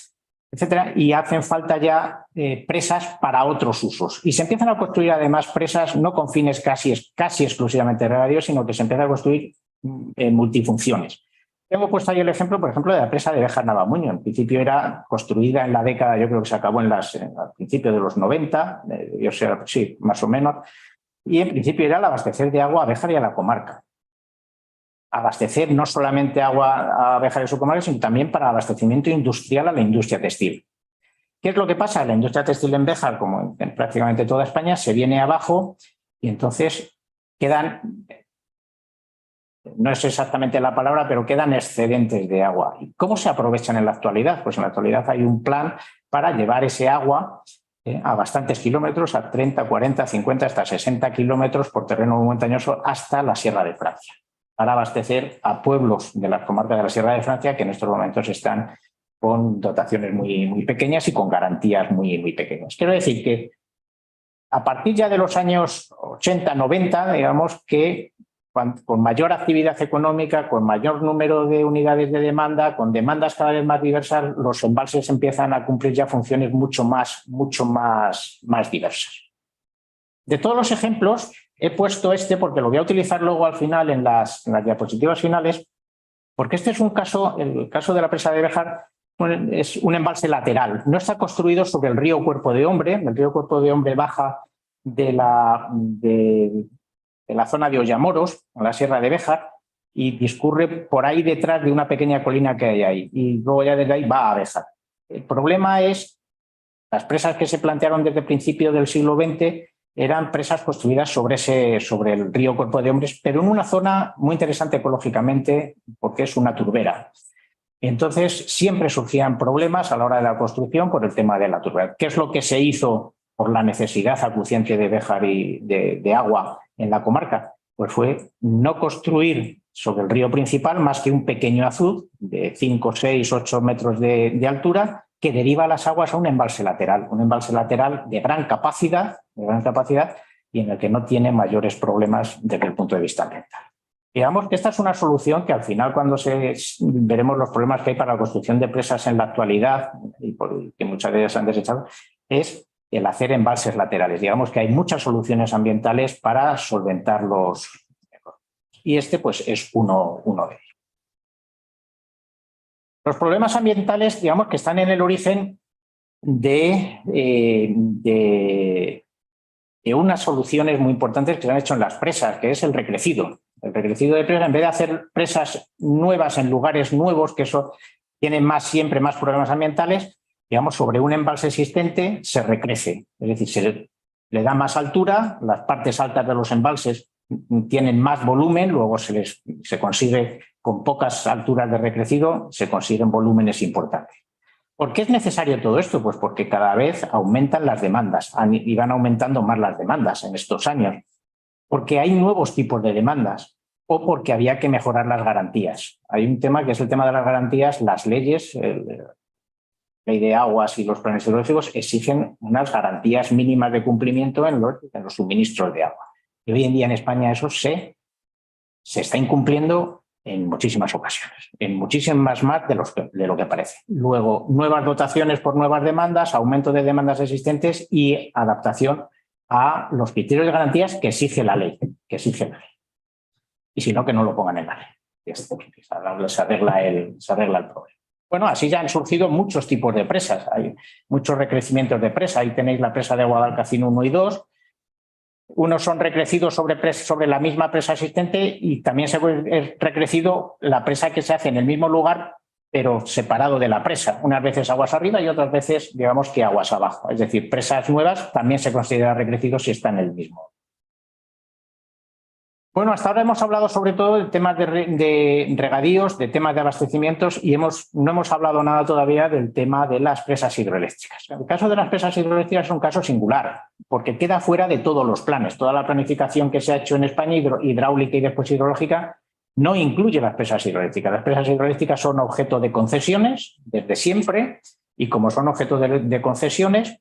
etcétera, y hacen falta ya presas para otros usos. Y se empiezan a construir además presas no con fines casi exclusivamente de regadío, sino que se empiezan a construir multifunciones. Hemos puesto ahí el ejemplo, por ejemplo, de la presa de Béjar-Navamuño. En principio era construida en la década, yo creo que se acabó al principio de los 90, sí, más o menos, y en principio era el abastecer de agua a Béjar y a la comarca. Abastecer no solamente agua a Béjar y su comarca, sino también para abastecimiento industrial a la industria textil. ¿Qué es lo que pasa? La industria textil en Béjar, como en prácticamente toda España, se viene abajo y entonces quedan... No es exactamente la palabra, pero quedan excedentes de agua. ¿Y cómo se aprovechan en la actualidad? Pues en la actualidad hay un plan para llevar ese agua a bastantes kilómetros, a 30, 40, 50, hasta 60 kilómetros por terreno montañoso hasta la Sierra de Francia, para abastecer a pueblos de las comarcas de la Sierra de Francia que en estos momentos están con dotaciones muy, muy pequeñas y con garantías muy, muy pequeñas. Quiero decir que a partir ya de los años 80, 90, digamos que con mayor actividad económica, con mayor número de unidades de demanda, con demandas cada vez más diversas, los embalses empiezan a cumplir ya funciones mucho más diversas. De todos los ejemplos, He puesto este porque lo voy a utilizar luego al final en las diapositivas finales, porque este es un caso, el caso de la presa de Béjar, es un embalse lateral. No está construido sobre el río Cuerpo de Hombre. El río Cuerpo de Hombre baja de la zona de Ollamoros, en la Sierra de Béjar, y discurre por ahí detrás de una pequeña colina que hay ahí. Y luego ya desde ahí va a Béjar. El problema es las presas que se plantearon desde el principio del siglo XX eran presas construidas sobre el río Cuerpo de Hombres, pero en una zona muy interesante ecológicamente porque es una turbera. Entonces siempre surgían problemas a la hora de la construcción por el tema de la turbera. ¿Qué es lo que se hizo por la necesidad acuciante de Béjar y de agua en la comarca? Pues fue no construir sobre el río principal más que un pequeño azud de 5, 6, 8 metros de altura que deriva las aguas a un embalse lateral de gran capacidad y en el que no tiene mayores problemas desde el punto de vista ambiental. Digamos que esta es una solución que al final cuando veremos los problemas que hay para la construcción de presas en la actualidad y que muchas de ellas se han desechado, es el hacer embalses laterales. Digamos que hay muchas soluciones ambientales para solventar los... Y este pues es uno de ellos. Los problemas ambientales, digamos, que están en el origen de unas soluciones muy importantes que se han hecho en las presas, que es el recrecido. El recrecido de presa, en vez de hacer presas nuevas en lugares nuevos, que eso tiene siempre más problemas ambientales, digamos, sobre un embalse existente se recrece. Es decir, se le da más altura, las partes altas de los embalses tienen más volumen, luego se consigue con pocas alturas de recrecido, se consiguen volúmenes importantes. ¿Por qué es necesario todo esto? Pues porque cada vez aumentan las demandas y van aumentando más las demandas en estos años, porque hay nuevos tipos de demandas o porque había que mejorar las garantías. Hay un tema que es el tema de las garantías, las leyes, la ley de aguas y los planes hidrológicos exigen unas garantías mínimas de cumplimiento en los suministros de agua. Y hoy en día en España eso se está incumpliendo en muchísimas ocasiones, en muchísimas más de lo que parece. Luego, nuevas dotaciones por nuevas demandas, aumento de demandas existentes y adaptación a los criterios de garantías que exige la ley. Y si no, que no lo pongan en la ley. Se arregla el problema. Bueno, así ya han surgido muchos tipos de presas. Hay muchos recrecimientos de presa. Ahí tenéis la presa de Guadalcacín 1 y 2. Unos son recrecidos sobre la misma presa existente y también se puede recrecido la presa que se hace en el mismo lugar, pero separado de la presa. Unas veces aguas arriba y otras veces, digamos, que aguas abajo. Es decir, presas nuevas también se considera recrecido si está en el mismo. Bueno, hasta ahora hemos hablado sobre todo de temas de regadíos, de temas de abastecimientos y no hemos hablado nada todavía del tema de las presas hidroeléctricas. El caso de las presas hidroeléctricas es un caso singular porque queda fuera de todos los planes. Toda la planificación que se ha hecho en España, hidráulica y después hidrológica, no incluye las presas hidroeléctricas. Las presas hidroeléctricas son objeto de concesiones desde siempre y como son objeto de concesiones,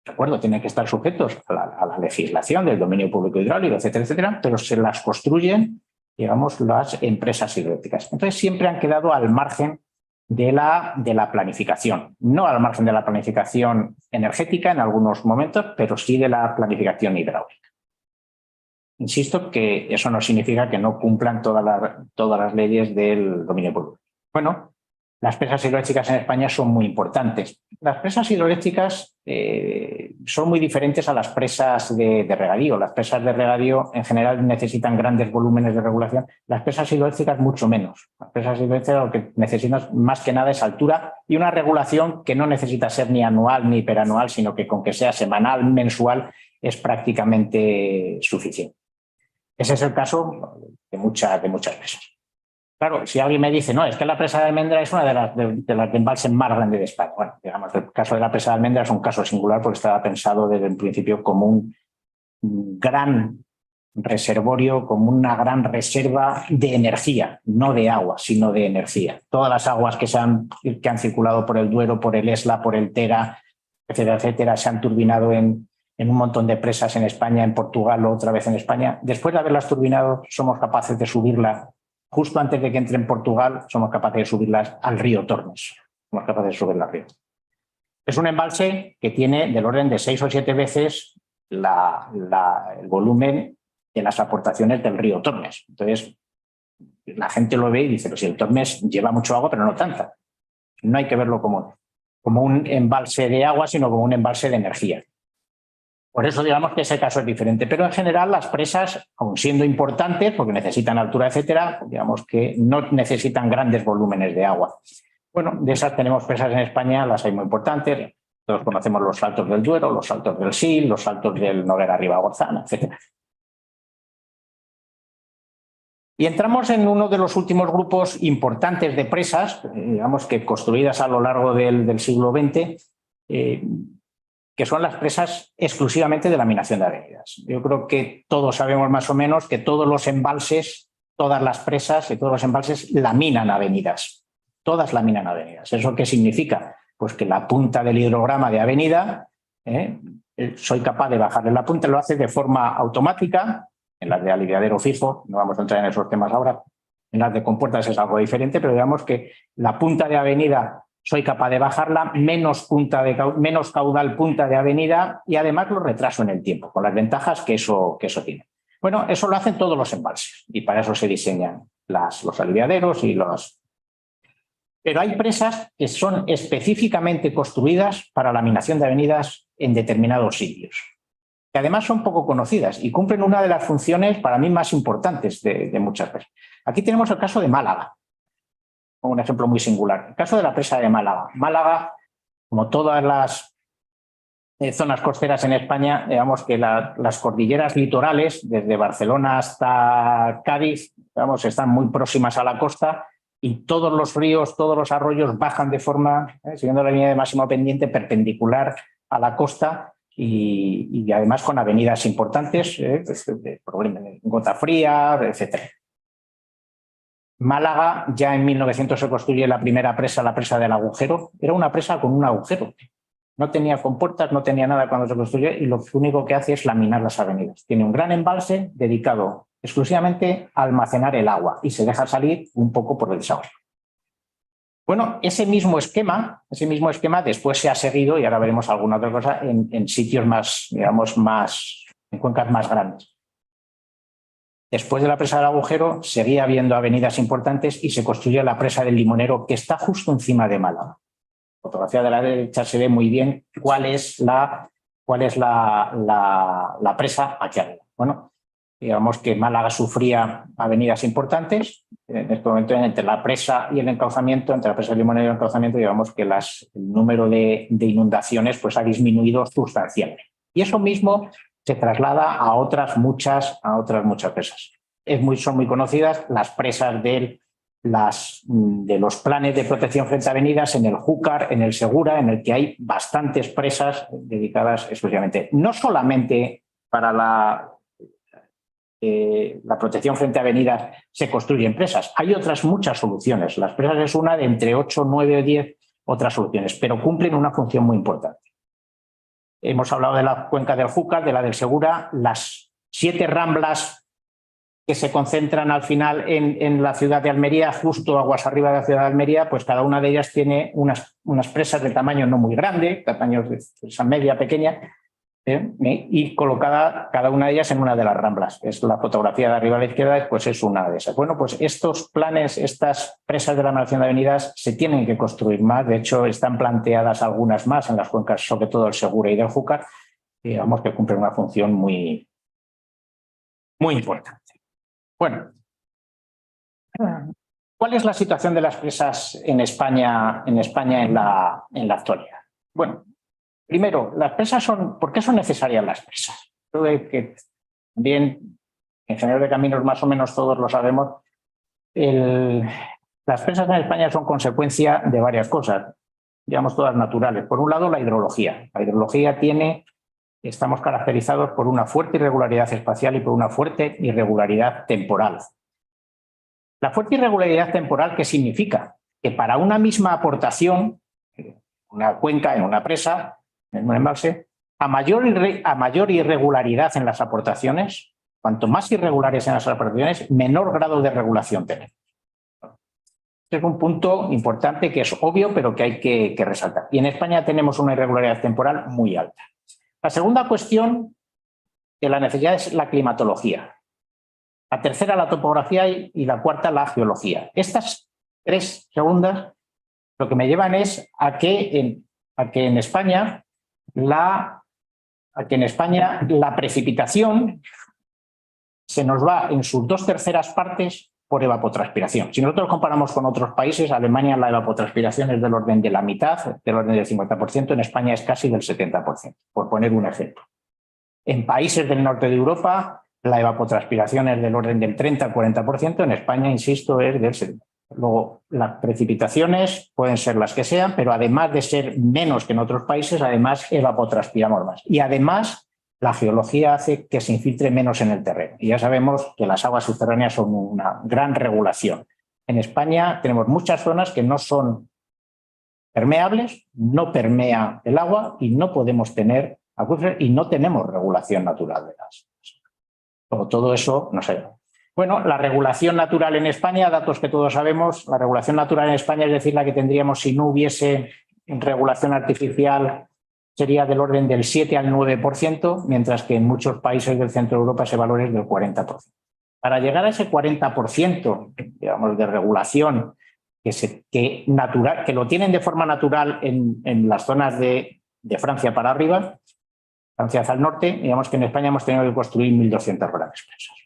recuerdo, tienen que estar sujetos a la legislación del dominio público hidráulico, etcétera, etcétera, pero se las construyen, digamos, las empresas hidroeléctricas. Entonces siempre han quedado al margen de la planificación, no al margen de la planificación energética en algunos momentos, pero sí de la planificación hidráulica. Insisto que eso no significa que no cumplan todas las leyes del dominio público. Bueno, las presas hidroeléctricas en España son muy importantes. Las presas hidroeléctricas son muy diferentes a las presas de regadío. Las presas de regadío en general necesitan grandes volúmenes de regulación. Las presas hidroeléctricas mucho menos. Las presas hidroeléctricas lo que necesitan más que nada es altura y una regulación que no necesita ser ni anual ni hiperanual, sino que con que sea semanal, mensual, es prácticamente suficiente. Ese es el caso de muchas presas. Claro, si alguien me dice, no, es que la presa de Almendra es una de las de embalses más grandes de España. Bueno, digamos, el caso de la presa de Almendra es un caso singular porque estaba pensado desde el principio como un gran reservorio, como una gran reserva de energía, no de agua, sino de energía. Todas las aguas que han circulado por el Duero, por el Esla, por el Tera, etcétera, etcétera, se han turbinado en un montón de presas en España, en Portugal o otra vez en España. Después de haberlas turbinado, somos capaces de subirla. Justo antes de que entre en Portugal, somos capaces de subirlas al río Tormes. Somos capaces de subirla al río. Es un embalse que tiene del orden de 6 o 7 veces el volumen de las aportaciones del río Tormes. Entonces, la gente lo ve y dice, pues si el Tormes lleva mucho agua, pero no tanta. No hay que verlo como un embalse de agua, sino como un embalse de energía. Por eso digamos que ese caso es diferente. Pero en general las presas, aun siendo importantes, porque necesitan altura, etcétera, digamos que no necesitan grandes volúmenes de agua. Bueno, de esas tenemos presas en España, las hay muy importantes. Todos conocemos los saltos del Duero, los saltos del Sil, los saltos del Noguera Ribagorzana, etcétera. Y entramos en uno de los últimos grupos importantes de presas, digamos que construidas a lo largo del siglo XX, que son las presas exclusivamente de laminación de avenidas. Yo creo que todos sabemos más o menos que todos los embalses, todas las presas y todos los embalses laminan avenidas. Todas laminan avenidas. ¿Eso qué significa? Pues que la punta del hidrograma de avenida, soy capaz de bajarle la punta, lo hace de forma automática. En las de aliviadero fijo, no vamos a entrar en esos temas ahora, en las de compuertas es algo diferente, pero digamos que la punta de avenida soy capaz de bajarla, menos caudal punta de avenida y además lo retraso en el tiempo, con las ventajas que eso tiene. Bueno, eso lo hacen todos los embalses y para eso se diseñan los aliviaderos y los... Pero hay presas que son específicamente construidas para laminación de avenidas en determinados sitios, que además son poco conocidas y cumplen una de las funciones para mí más importantes de muchas presas. Aquí tenemos el caso de Málaga, un ejemplo muy singular. El caso de la presa de Málaga. Málaga, como todas las zonas costeras en España, digamos que las cordilleras litorales, desde Barcelona hasta Cádiz, digamos, están muy próximas a la costa y todos los ríos, todos los arroyos bajan de forma, siguiendo la línea de máximo pendiente, perpendicular a la costa, y además con avenidas importantes, Gota Fría, etc. Málaga, ya en 1900 se construye la primera presa, la presa del Agujero. Era una presa con un agujero. No tenía compuertas, no tenía nada cuando se construye y lo único que hace es laminar las avenidas. Tiene un gran embalse dedicado exclusivamente a almacenar el agua y se deja salir un poco por el desagüe. Bueno, ese mismo esquema después se ha seguido, y ahora veremos alguna otra cosa, en sitios más, digamos, en cuencas más grandes. Después de la presa del Agujero seguía habiendo avenidas importantes y se construye la presa del Limonero, que está justo encima de Málaga. La fotografía de la derecha se ve muy bien cuál es la presa aquí arriba. Bueno, digamos que Málaga sufría avenidas importantes. En este momento, entre la presa y el encauzamiento, entre la presa del Limonero y el encauzamiento, digamos que el número de inundaciones pues, ha disminuido sustancialmente. Y eso mismo se traslada a otras muchas presas. Son muy conocidas las presas de los planes de protección frente a avenidas en el Júcar, en el Segura, en el que hay bastantes presas dedicadas exclusivamente, no solamente para la protección frente a avenidas se construyen presas. Hay otras muchas soluciones. Las presas es una de entre 8, 9 o 10 otras soluciones, pero cumplen una función muy importante. Hemos hablado de la cuenca del Júcar, de la del Segura, las 7 ramblas que se concentran al final en la ciudad de Almería, justo aguas arriba de la ciudad de Almería, pues cada una de ellas tiene unas presas de tamaño no muy grande, tamaño de esa media, pequeña, y colocada cada una de ellas en una de las ramblas. Es la fotografía de arriba a la izquierda, pues es una de esas. Bueno, pues estos planes, estas presas de laminación de avenidas se tienen que construir más. De hecho, están planteadas algunas más en las cuencas, sobre todo del Segura y del Júcar, digamos que cumplen una función muy, muy importante. Bueno, ¿cuál es la situación de las presas en España en la actualidad? Bueno, primero, las presas ¿por qué son necesarias las presas? Creo que también, ingenieros de caminos más o menos todos lo sabemos, las presas en España son consecuencia de varias cosas, digamos todas naturales. Por un lado, la hidrología. La hidrología estamos caracterizados por una fuerte irregularidad espacial y por una fuerte irregularidad temporal. La fuerte irregularidad temporal, ¿qué significa? Que para una misma aportación, una cuenca, en una presa, en un embalse, a mayor irregularidad en las aportaciones, cuanto más irregulares en las aportaciones, menor grado de regulación tenemos. Este es un punto importante que es obvio, pero que hay que resaltar. Y en España tenemos una irregularidad temporal muy alta. La segunda cuestión de la necesidad es la climatología. La tercera, la topografía y la cuarta, la geología. Estas tres segundas lo que me llevan es a que en España la precipitación se nos va en sus 2/3 partes por evapotranspiración. Si nosotros comparamos con otros países, Alemania la evapotranspiración es del orden de la mitad, del orden del 50%, en España es casi del 70%, por poner un ejemplo. En países del norte de Europa la evapotranspiración es del orden del 30-40%, en España, insisto, es del 70%. Luego, las precipitaciones pueden ser las que sean, pero además de ser menos que en otros países, además evapotranspiramos más. Y además, la geología hace que se infiltre menos en el terreno. Y ya sabemos que las aguas subterráneas son una gran regulación. En España tenemos muchas zonas que no son permeables, no permea el agua y no podemos tener acuíferos y no tenemos regulación natural de las aguas. Todo eso, no sé. Bueno, la regulación natural en España, datos que todos sabemos, la regulación natural en España es decir, la que tendríamos si no hubiese regulación artificial, sería del orden del 7 al 9%, mientras que en muchos países del centro de Europa ese valor es del 40%. Para llegar a ese 40%, digamos, de regulación que lo tienen de forma natural en las zonas de Francia para arriba, Francia hacia el norte, digamos que en España hemos tenido que construir 1.200 grandes presas.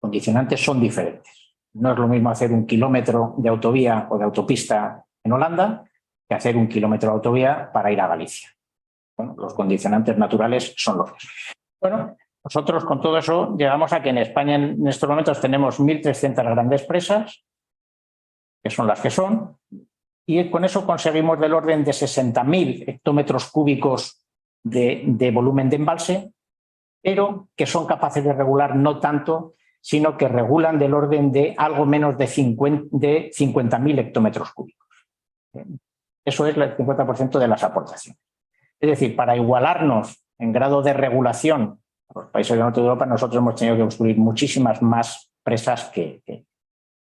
Los condicionantes son diferentes. No es lo mismo hacer 1 kilómetro de autovía o de autopista en Holanda que hacer 1 kilómetro de autovía para ir a Galicia. Bueno, los condicionantes naturales son los mismos. Bueno, nosotros con todo eso llegamos a que en España en estos momentos tenemos 1.300 grandes presas, que son las que son, y con eso conseguimos del orden de 60.000 hectómetros cúbicos de volumen de embalse, pero que son capaces de regular no tanto, sino que regulan del orden de algo menos de 50.000 hectómetros cúbicos. Eso es el 50% de las aportaciones. Es decir, para igualarnos en grado de regulación a los países del norte de Europa, nosotros hemos tenido que construir muchísimas más presas que...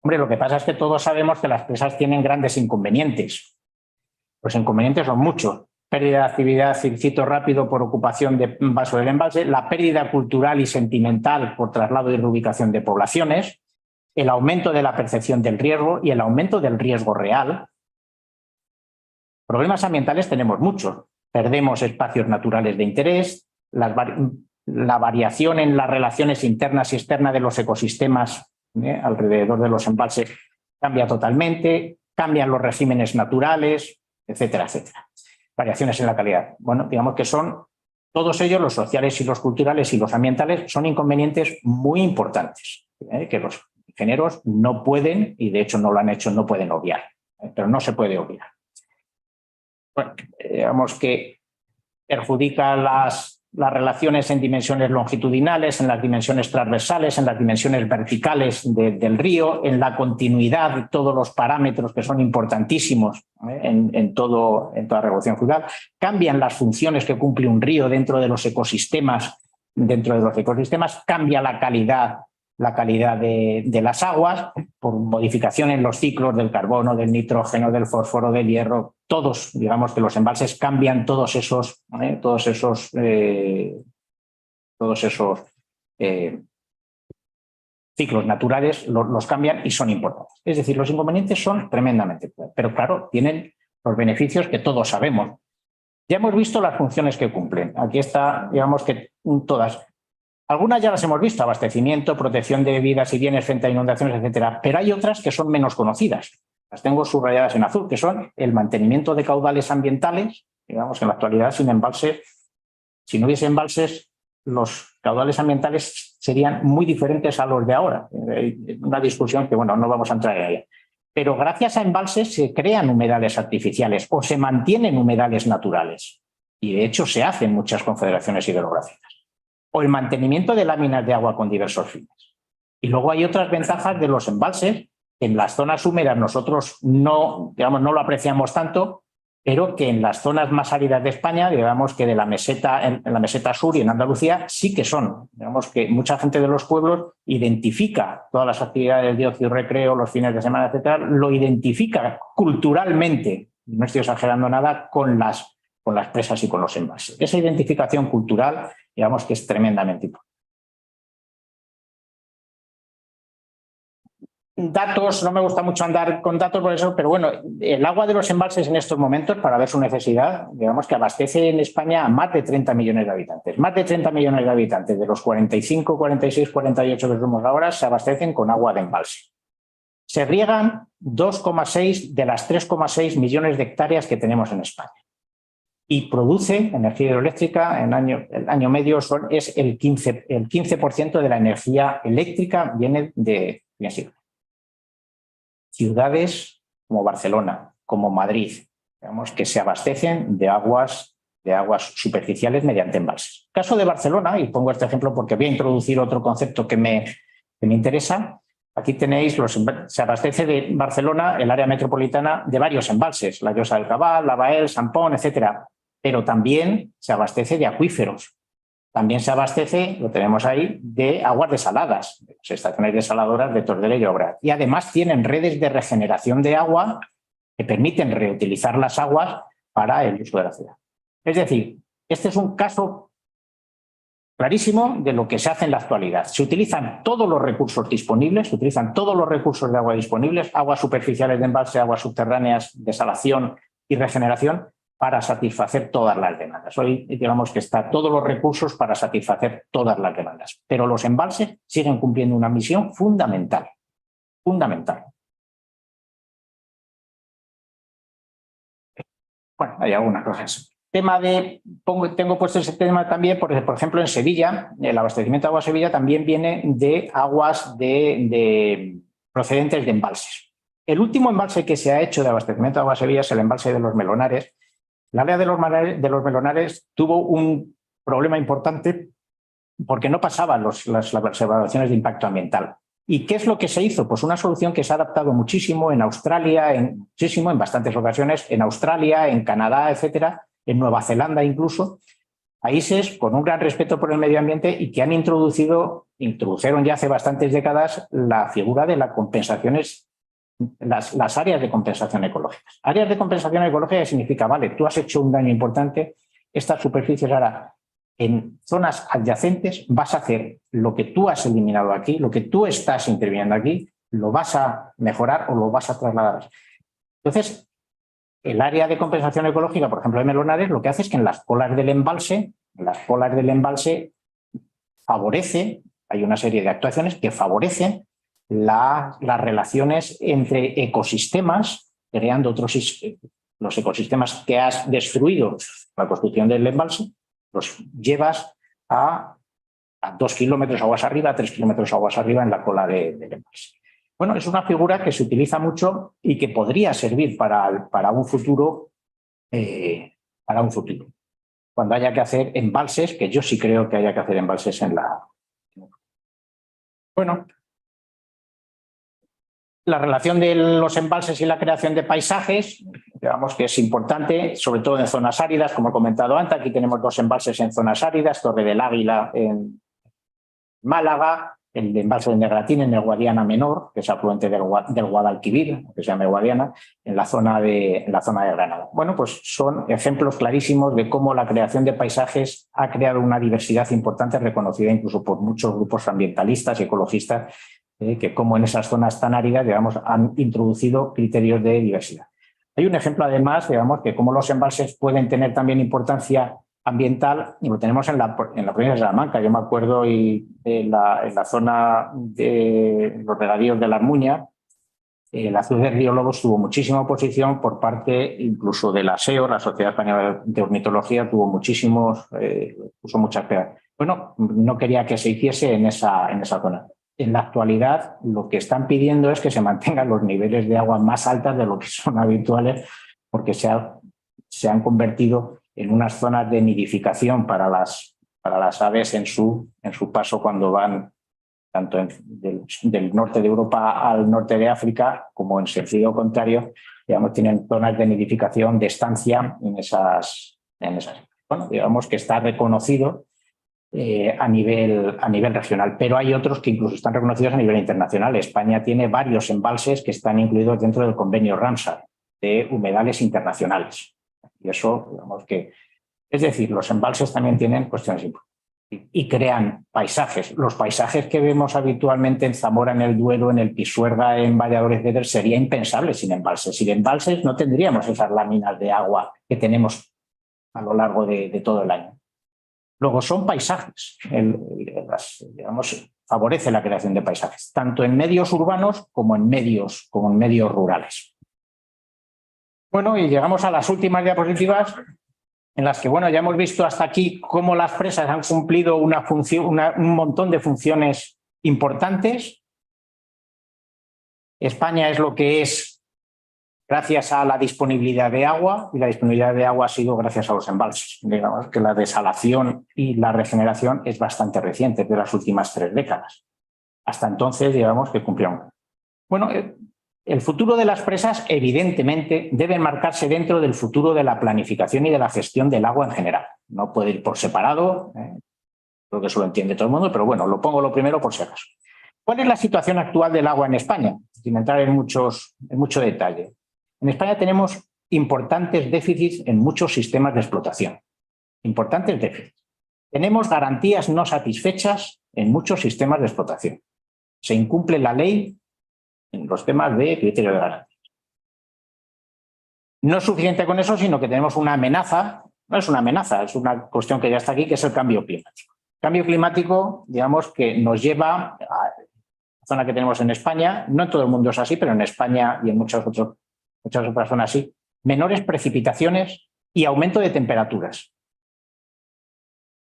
Hombre, lo que pasa es que todos sabemos que las presas tienen grandes inconvenientes. Los inconvenientes son muchos. Pérdida de actividad, cito rápido, por ocupación de vaso del embalse, la pérdida cultural y sentimental por traslado y reubicación de poblaciones, el aumento de la percepción del riesgo y el aumento del riesgo real. Problemas ambientales tenemos muchos. Perdemos espacios naturales de interés, la variación en las relaciones internas y externas de los ecosistemas alrededor de los embalses cambia totalmente, cambian los regímenes naturales, etcétera, etcétera. Variaciones en la calidad. Bueno, digamos que son todos ellos, los sociales y los culturales y los ambientales, son inconvenientes muy importantes, que los ingenieros no pueden, y de hecho no lo han hecho, no pueden obviar, pero no se puede obviar. Bueno, digamos que perjudica las relaciones en dimensiones longitudinales, en las dimensiones transversales, en las dimensiones verticales del río, en la continuidad de todos los parámetros que son importantísimos en toda regulación fluvial. Cambian las funciones que cumple un río dentro de los ecosistemas, cambia la calidad de las aguas por modificación en los ciclos del carbono, del nitrógeno, del fósforo, del hierro. Todos, digamos que los embalses cambian todos esos ciclos naturales, los cambian y son importantes. Es decir, los inconvenientes son tremendamente, pero claro, tienen los beneficios que todos sabemos. Ya hemos visto las funciones que cumplen. Aquí está, digamos que todas. Algunas ya las hemos visto, abastecimiento, protección de vidas y bienes frente a inundaciones, etcétera, pero hay otras que son menos conocidas. Las tengo subrayadas en azul, que son el mantenimiento de caudales ambientales. Digamos que en la actualidad sin embalses, si no hubiese embalses, los caudales ambientales serían muy diferentes a los de ahora. Una discusión que, bueno, no vamos a entrar en ella. Pero gracias a embalses se crean humedales artificiales o se mantienen humedales naturales. Y de hecho se hacen muchas confederaciones hidrográficas. O el mantenimiento de láminas de agua con diversos fines. Y luego hay otras ventajas de los embalses. En las zonas húmedas nosotros no lo apreciamos tanto, pero que en las zonas más áridas de España, digamos que de la meseta, en la meseta sur y en Andalucía, sí que son. Digamos que mucha gente de los pueblos identifica todas las actividades de ocio y recreo, los fines de semana, etcétera, lo identifica culturalmente, no estoy exagerando nada, con las presas y con los embalses. Esa identificación cultural, digamos que es tremendamente importante. Datos, no me gusta mucho andar con datos por eso, pero bueno, el agua de los embalses en estos momentos, para ver su necesidad, digamos que abastece en España a más de 30 millones de habitantes. Más de 30 millones de habitantes, de los 45, 46, 48 que somos ahora, se abastecen con agua de embalse. Se riegan 2,6 de las 3,6 millones de hectáreas que tenemos en España. Y produce energía hidroeléctrica, el año medio es el 15% de la energía eléctrica viene de ciudades como Barcelona, como Madrid, digamos, que se abastecen de aguas superficiales mediante embalses. Caso de Barcelona, y pongo este ejemplo porque voy a introducir otro concepto que me interesa. Aquí tenéis, se abastece de Barcelona, el área metropolitana, de varios embalses, la Llosa del Cabal, la Bael, Sant Pont, etcétera. Pero también se abastece de acuíferos. También se abastece, lo tenemos ahí, de aguas desaladas, estaciones desaladoras de Tordera y Llobregat. Y además tienen redes de regeneración de agua que permiten reutilizar las aguas para el uso de la ciudad. Es decir, este es un caso clarísimo de lo que se hace en la actualidad. Se utilizan todos los recursos disponibles, se utilizan todos los recursos de agua disponibles, aguas superficiales de embalse, aguas subterráneas, desalación y regeneración, para satisfacer todas las demandas. Hoy digamos que está todos los recursos para satisfacer todas las demandas, pero los embalses siguen cumpliendo una misión fundamental. Fundamental. Bueno, hay algunas cosas. Tengo puesto ese tema también, porque, por ejemplo, en Sevilla, el abastecimiento de agua a Sevilla también viene de aguas procedentes de embalses. El último embalse que se ha hecho de abastecimiento de agua a Sevilla es el embalse de los Melonares. El área de los Melonares tuvo un problema importante porque no pasaban las evaluaciones de impacto ambiental. ¿Y qué es lo que se hizo? Pues una solución que se ha adaptado muchísimo en Australia, en bastantes ocasiones, en Australia, en Canadá, etcétera, en Nueva Zelanda incluso, países con un gran respeto por el medio ambiente y que han introdujeron ya hace bastantes décadas la figura de las compensaciones, las áreas de compensación ecológicas. Áreas de compensación ecológica significa, vale, tú has hecho un daño importante, estas superficies ahora en zonas adyacentes vas a hacer lo que tú has eliminado aquí, lo que tú estás interviniendo aquí, lo vas a mejorar o lo vas a trasladar. Entonces, el área de compensación ecológica, por ejemplo, de Melonares, lo que hace es que en las colas del embalse favorece, hay una serie de actuaciones que favorecen las relaciones entre ecosistemas, creando los ecosistemas que has destruido con la construcción del embalse, los llevas a 2 kilómetros aguas arriba, a 3 kilómetros aguas arriba en la cola del embalse. Bueno, es una figura que se utiliza mucho y que podría servir para un futuro. Cuando haya que hacer embalses, que yo sí creo que haya que hacer embalses en la... Bueno, la relación de los embalses y la creación de paisajes, digamos que es importante, sobre todo en zonas áridas, como he comentado antes. Aquí tenemos 2 embalses en zonas áridas, Torre del Águila en Málaga, el embalse de Negratín en el Guadiana Menor, que es afluente del Guadalquivir, que se llama Guadiana, en la zona de Granada. Bueno, pues son ejemplos clarísimos de cómo la creación de paisajes ha creado una diversidad importante, reconocida incluso por muchos grupos ambientalistas y ecologistas, que como en esas zonas tan áridas, digamos, han introducido criterios de diversidad. Hay un ejemplo, además, digamos, que como los embalses pueden tener también importancia ambiental, y lo tenemos en la provincia de Salamanca. Yo me acuerdo en la zona de los regadíos de la Armuña, la ciudad de Río Lobos tuvo muchísima oposición por parte incluso de la SEO, la Sociedad Española de Ornitología, puso muchas pegas. Bueno, no quería que se hiciese en esa zona. En la actualidad, lo que están pidiendo es que se mantengan los niveles de agua más altos de lo que son habituales, porque se han convertido en unas zonas de nidificación para las aves en su paso cuando van tanto del norte de Europa al norte de África, como en sentido contrario, digamos, tienen zonas de nidificación, de estancia en esas. Bueno, digamos que está reconocido a nivel regional, pero hay otros que incluso están reconocidos a nivel internacional. España tiene varios embalses que están incluidos dentro del convenio Ramsar de humedales internacionales. Y eso, digamos que, es decir, los embalses también tienen cuestiones importantes. y crean paisajes. Los paisajes que vemos habitualmente en Zamora, en el Duero, en el Pisuerga, en Valladolid, etcétera, sería impensable sin embalses. Sin embalses no tendríamos esas láminas de agua que tenemos a lo largo de todo el año. Luego son paisajes, digamos, favorece la creación de paisajes, tanto en medios urbanos como en medios rurales. Bueno, y llegamos a las últimas diapositivas, en las que, bueno, ya hemos visto hasta aquí cómo las presas han cumplido un montón de funciones importantes. España es lo que es gracias a la disponibilidad de agua, y la disponibilidad de agua ha sido gracias a los embalses. Digamos que la desalación y la regeneración es bastante reciente, de las últimas 3 décadas. Hasta entonces, digamos que cumplieron. Bueno, el futuro de las presas, evidentemente, debe marcarse dentro del futuro de la planificación y de la gestión del agua en general. No puede ir por separado, creo que eso lo entiende todo el mundo, pero bueno, lo pongo lo primero por si acaso. ¿Cuál es la situación actual del agua en España? Sin entrar en mucho detalle. En España tenemos importantes déficits en muchos sistemas de explotación. Importantes déficits. Tenemos garantías no satisfechas en muchos sistemas de explotación. Se incumple la ley en los temas de criterio de garantía. No es suficiente con eso, sino que tenemos una amenaza, no es una amenaza, es una cuestión que ya está aquí, que es el cambio climático. El cambio climático, digamos, que nos lleva a la zona que tenemos en España, no en todo el mundo es así, pero en España y en muchas otras zonas sí, menores precipitaciones y aumento de temperaturas.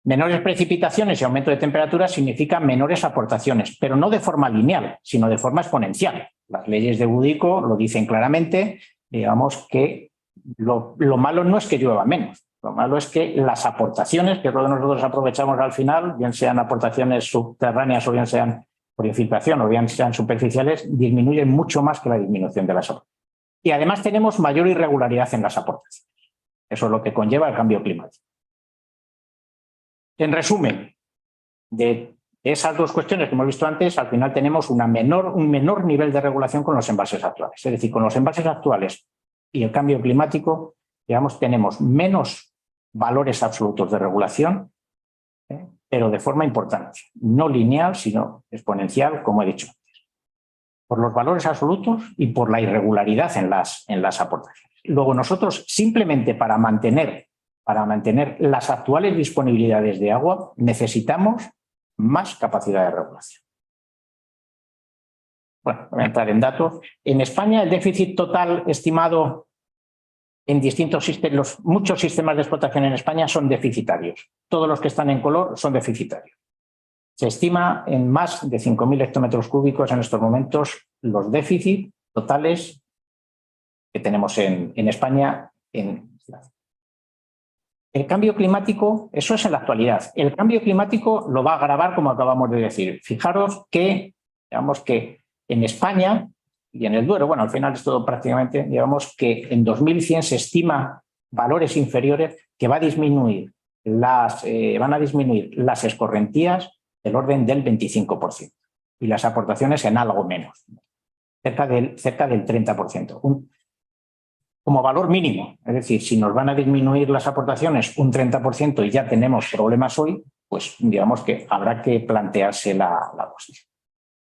Menores precipitaciones y aumento de temperaturas significan menores aportaciones, pero no de forma lineal, sino de forma exponencial. Las leyes de Budico lo dicen claramente, digamos que lo malo no es que llueva menos, lo malo es que las aportaciones, que es lo que nosotros aprovechamos al final, bien sean aportaciones subterráneas o bien sean por infiltración o bien sean superficiales, disminuyen mucho más que la disminución de las aportaciones. Y además tenemos mayor irregularidad en las aportaciones. Eso es lo que conlleva el cambio climático. En resumen, de esas dos cuestiones que hemos visto antes, al final tenemos un menor nivel de regulación con los embalses actuales. Es decir, con los embalses actuales y el cambio climático, digamos, tenemos menos valores absolutos de regulación, pero de forma importante. No lineal, sino exponencial, como he dicho antes. Por los valores absolutos y por la irregularidad en las aportaciones. Luego nosotros, simplemente para mantener las actuales disponibilidades de agua, necesitamos más capacidad de regulación. Bueno, voy a entrar en datos. En España, el déficit total estimado en muchos sistemas de explotación en España son deficitarios. Todos los que están en color son deficitarios. Se estima en más de 5.000 hectómetros cúbicos en estos momentos los déficits totales que tenemos en España. El cambio climático, eso es en la actualidad. El cambio climático lo va a agravar, como acabamos de decir. Fijaros que, digamos que en España y en el Duero, bueno, al final es todo prácticamente, digamos que en 2100 se estima valores inferiores que van a disminuir las escorrentías del orden del 25% y las aportaciones en algo menos, cerca del 30%. Como valor mínimo, es decir, si nos van a disminuir las aportaciones un 30% y ya tenemos problemas hoy, pues digamos que habrá que plantearse la cuestión.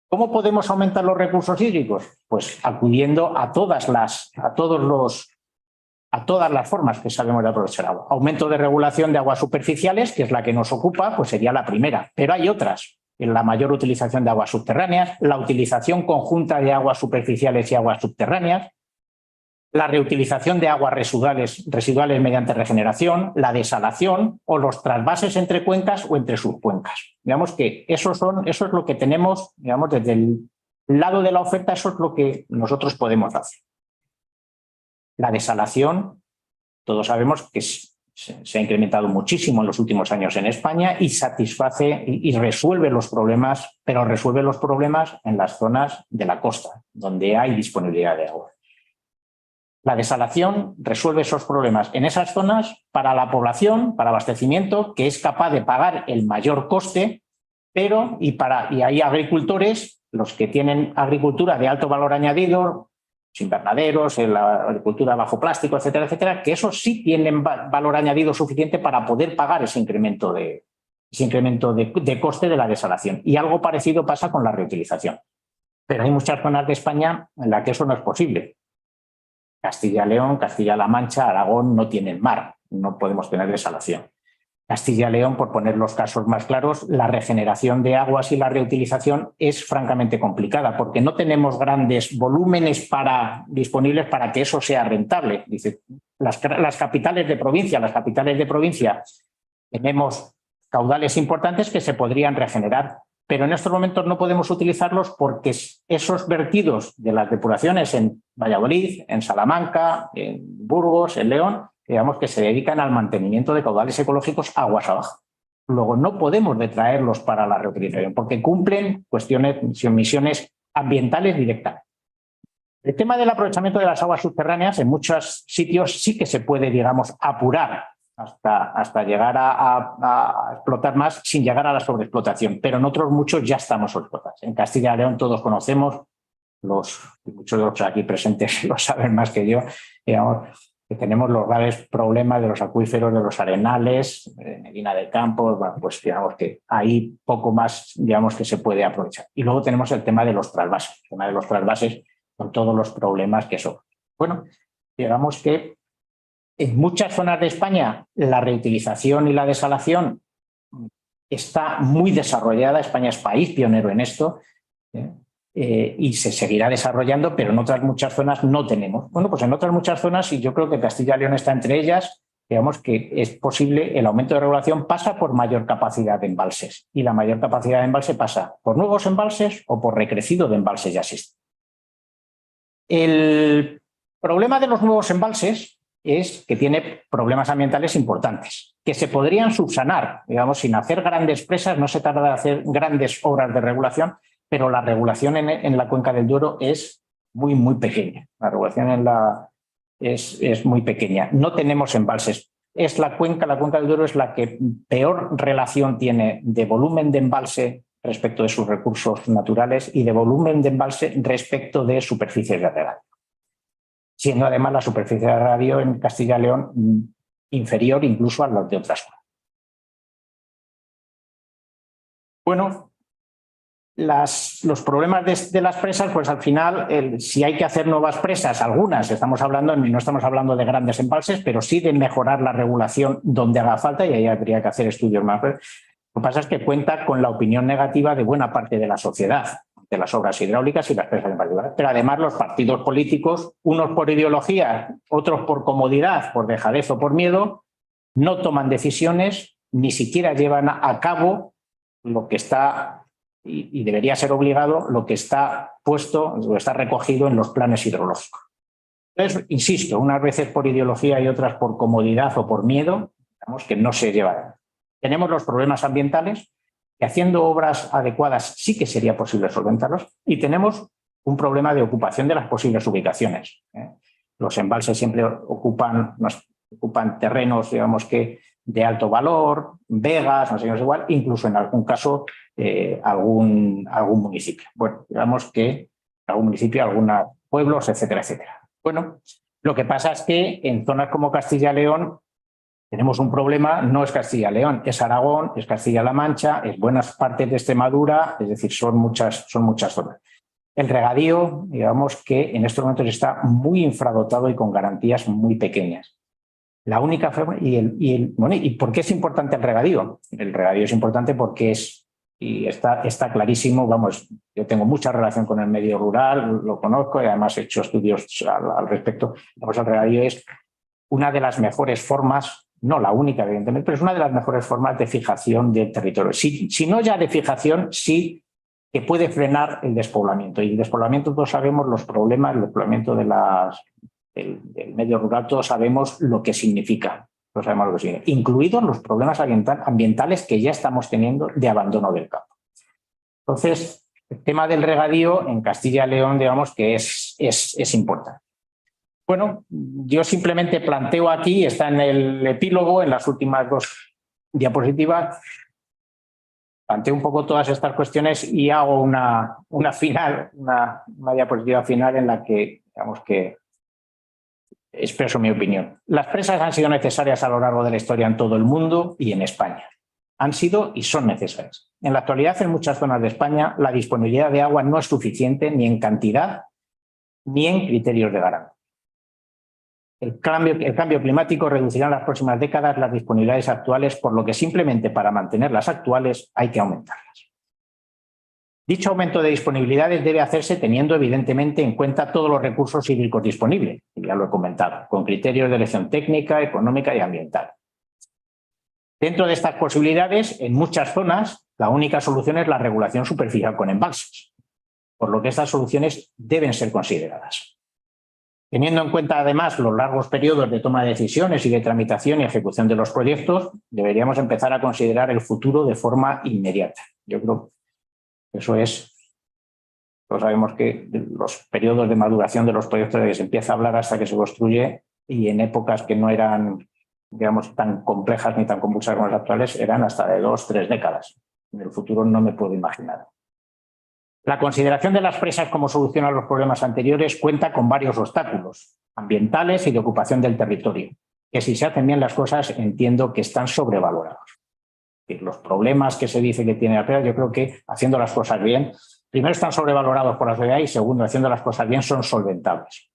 ¿Cómo podemos aumentar los recursos hídricos? Pues acudiendo a todas las formas que sabemos de aprovechar agua. Aumento de regulación de aguas superficiales, que es la que nos ocupa, pues sería la primera, pero hay otras. En la mayor utilización de aguas subterráneas, la utilización conjunta de aguas superficiales y aguas subterráneas, la reutilización de aguas residuales mediante regeneración, la desalación o los trasvases entre cuencas o entre subcuencas. Digamos que eso es lo que tenemos, digamos, desde el lado de la oferta, eso es lo que nosotros podemos hacer. La desalación, todos sabemos que se ha incrementado muchísimo en los últimos años en España y satisface y resuelve los problemas, pero resuelve los problemas en las zonas de la costa, donde hay disponibilidad de agua. La desalación resuelve esos problemas en esas zonas para la población, para abastecimiento, que es capaz de pagar el mayor coste, pero y hay agricultores, los que tienen agricultura de alto valor añadido, invernaderos, la agricultura bajo plástico, etcétera, etcétera, que esos sí tienen valor añadido suficiente para poder pagar ese incremento de incremento de coste de la desalación. Y algo parecido pasa con la reutilización. Pero hay muchas zonas de España en las que eso no es posible. Castilla-León, Castilla-La Mancha, Aragón no tienen mar, no podemos tener desalación. Castilla-León, por poner los casos más claros, la regeneración de aguas y la reutilización es francamente complicada porque no tenemos grandes volúmenes disponibles para que eso sea rentable. Dice, las capitales de provincia tenemos caudales importantes que se podrían regenerar, pero en estos momentos no podemos utilizarlos porque esos vertidos de las depuraciones en Valladolid, en Salamanca, en Burgos, en León, digamos que se dedican al mantenimiento de caudales ecológicos aguas abajo. Luego no podemos detraerlos para la reutilización porque cumplen misiones ambientales directas. El tema del aprovechamiento de las aguas subterráneas en muchos sitios sí que se puede, digamos, apurar hasta llegar a explotar más sin llegar a la sobreexplotación, pero en otros muchos ya estamos sobreexplotados. En Castilla y León todos conocemos, muchos de los aquí presentes lo saben más que yo, digamos, que tenemos los graves problemas de los acuíferos, de los arenales, Medina del Campo, bueno, pues digamos que ahí poco más, digamos, que se puede aprovechar. Y luego tenemos el tema de los trasvases, con todos los problemas que son. Bueno, digamos que en muchas zonas de España la reutilización y la desalación está muy desarrollada. España es país pionero en esto. Y se seguirá desarrollando, pero en otras muchas zonas no tenemos. Bueno, pues en otras muchas zonas, y yo creo que Castilla y León está entre ellas, digamos que es posible, el aumento de regulación pasa por mayor capacidad de embalses, y la mayor capacidad de embalse pasa por nuevos embalses o por recrecido de embalses ya existentes. El problema de los nuevos embalses es que tiene problemas ambientales importantes, que se podrían subsanar, digamos, sin hacer grandes presas, no se trata de hacer grandes obras de regulación, pero la regulación en la cuenca del Duero es muy, muy pequeña. La regulación es muy pequeña. No tenemos embalses. La cuenca del Duero es la que peor relación tiene de volumen de embalse respecto de sus recursos naturales y de volumen de embalse respecto de superficies de regadío. Siendo además la superficie de regadío en Castilla y León inferior incluso a las de otras zonas. Bueno, los problemas de las presas, pues al final, si hay que hacer nuevas presas, algunas, no estamos hablando de grandes embalses, pero sí de mejorar la regulación donde haga falta, y ahí habría que hacer estudios más. Lo que pasa es que cuenta con la opinión negativa de buena parte de la sociedad, de las obras hidráulicas y las presas en particular. Pero además los partidos políticos, unos por ideología, otros por comodidad, por dejadez o por miedo, no toman decisiones, ni siquiera llevan a cabo lo que está, y debería ser obligado, lo que está puesto, lo que está recogido en los planes hidrológicos. Entonces, insisto, unas veces por ideología y otras por comodidad o por miedo, digamos que no se lleva. Tenemos los problemas ambientales, que haciendo obras adecuadas sí que sería posible solventarlos, y tenemos un problema de ocupación de las posibles ubicaciones. Los embalses siempre ocupan terrenos, digamos que de alto valor, vegas, no sé igual, incluso en algún caso algún municipio. Bueno, digamos que algún municipio, algunos pueblos, etcétera, etcétera. Bueno, lo que pasa es que en zonas como Castilla y León tenemos un problema, no es Castilla y León, es Aragón, es Castilla-La Mancha, es buenas partes de Extremadura, es decir, son muchas zonas. El regadío, digamos que en estos momentos está muy infradotado y con garantías muy pequeñas. La única forma, ¿y por qué es importante el regadío? El regadío es importante porque está clarísimo, vamos, yo tengo mucha relación con el medio rural, lo conozco y además he hecho estudios al respecto. Vamos, el regadío es una de las mejores formas, no la única evidentemente, pero es una de las mejores formas de fijación del territorio. Si no ya de fijación, sí que puede frenar el despoblamiento. Y el despoblamiento, todos sabemos los problemas, el despoblamiento del medio rural, todos sabemos lo que significa. Incluidos los problemas ambientales que ya estamos teniendo de abandono del campo. Entonces, el tema del regadío en Castilla y León, digamos que es importante. Bueno, yo simplemente planteo aquí, está en el epílogo, en las últimas 2 diapositivas, planteo un poco todas estas cuestiones y hago una diapositiva final en la que, digamos que, expreso mi opinión. Las presas han sido necesarias a lo largo de la historia en todo el mundo y en España. han sido y son necesarias. En la actualidad, en muchas zonas de España, la disponibilidad de agua no es suficiente ni en cantidad ni en criterios de garantía. El cambio climático reducirá en las próximas décadas las disponibilidades actuales, por lo que simplemente para mantenerlas actuales hay que aumentarlas. Dicho aumento de disponibilidades debe hacerse teniendo evidentemente en cuenta todos los recursos hídricos disponibles, ya lo he comentado, con criterios de elección técnica, económica y ambiental. Dentro de estas posibilidades, en muchas zonas, la única solución es la regulación superficial con embalses, por lo que estas soluciones deben ser consideradas. Teniendo en cuenta además los largos periodos de toma de decisiones y de tramitación y ejecución de los proyectos, deberíamos empezar a considerar el futuro de forma inmediata. Yo creo que eso es, todos sabemos que los periodos de maduración de los proyectos de que se empieza a hablar hasta que se construye, y en épocas que no eran, digamos, tan complejas ni tan convulsas como las actuales, eran hasta de 2 o 3 décadas. En el futuro no me puedo imaginar. La consideración de las presas como solución a los problemas anteriores cuenta con varios obstáculos ambientales y de ocupación del territorio, que si se hacen bien las cosas entiendo que están sobrevalorados. Los problemas que se dice que tiene la presa, yo creo que haciendo las cosas bien, primero están sobrevalorados por la sociedad y segundo, haciendo las cosas bien, son solventables.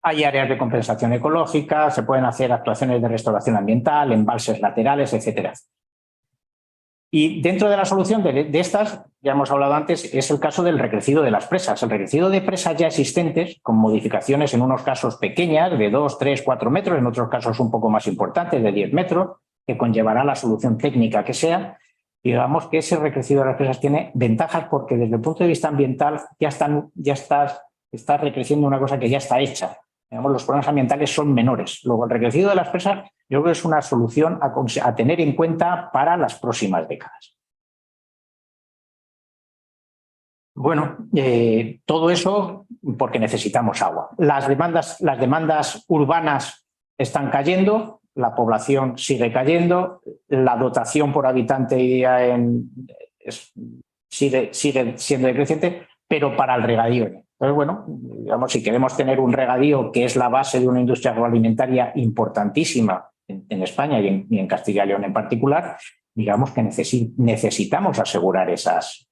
Hay áreas de compensación ecológica, se pueden hacer actuaciones de restauración ambiental, embalses laterales, etcétera. Y dentro de la solución de estas, ya hemos hablado antes, es el caso del recrecido de las presas. El recrecido de presas ya existentes, con modificaciones en unos casos pequeñas, de 2, 3, 4 metros, en otros casos un poco más importantes, de 10 metros, que conllevará la solución técnica que sea. Digamos que ese recrecido de las presas tiene ventajas porque desde el punto de vista ambiental estás recreciendo una cosa que ya está hecha. Digamos, los problemas ambientales son menores. Luego, el recrecido de las presas yo creo que es una solución a tener en cuenta para las próximas décadas. Bueno, todo eso porque necesitamos agua. Las demandas urbanas están cayendo, la población sigue cayendo, la dotación por habitante sigue siendo decreciente, pero para el regadío. Entonces, bueno, digamos, si queremos tener un regadío que es la base de una industria agroalimentaria importantísima en España y en Castilla y León en particular, digamos que necesitamos asegurar esas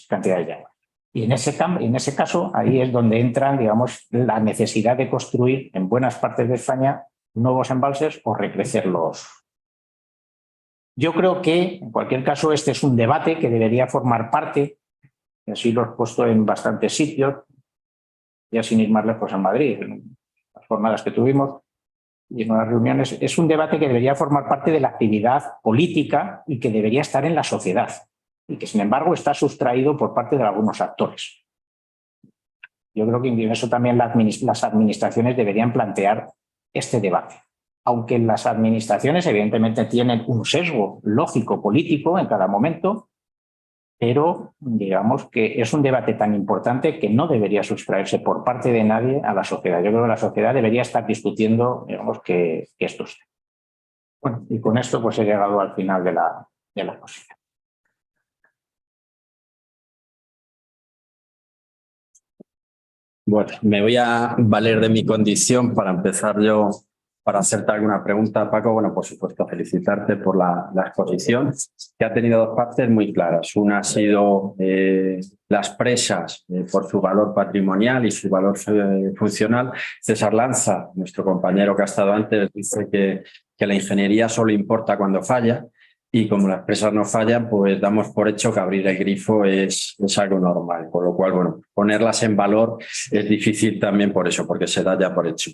cantidades de agua. Y en ese caso, ahí es donde entran, digamos, la necesidad de construir en buenas partes de España nuevos embalses o recrecerlos. Yo creo que, en cualquier caso, este es un debate que debería formar parte, y así lo he puesto en bastantes sitios, ya sin ir más lejos en Madrid, en las jornadas que tuvimos y en unas reuniones, es un debate que debería formar parte de la actividad política y que debería estar en la sociedad y que, sin embargo, está sustraído por parte de algunos actores. Yo creo que en eso también las administraciones deberían plantear este debate. Aunque las administraciones evidentemente tienen un sesgo lógico político en cada momento, pero digamos que es un debate tan importante que no debería sustraerse por parte de nadie a la sociedad. Yo creo que la sociedad debería estar discutiendo, digamos, que esto esté. Bueno, y con esto pues he llegado al final de la exposición. Bueno, me voy a valer de mi condición para empezar yo, para hacerte alguna pregunta, Paco. Bueno, por supuesto, felicitarte por la exposición, que ha tenido 2 partes muy claras. Una ha sido las presas por su valor patrimonial y su valor funcional. César Lanza, nuestro compañero que ha estado antes, dice que la ingeniería solo importa cuando falla. Y como las presas no fallan, pues damos por hecho que abrir el grifo es algo normal. Con lo cual, bueno, ponerlas en valor es difícil también por eso, porque se da ya por hecho.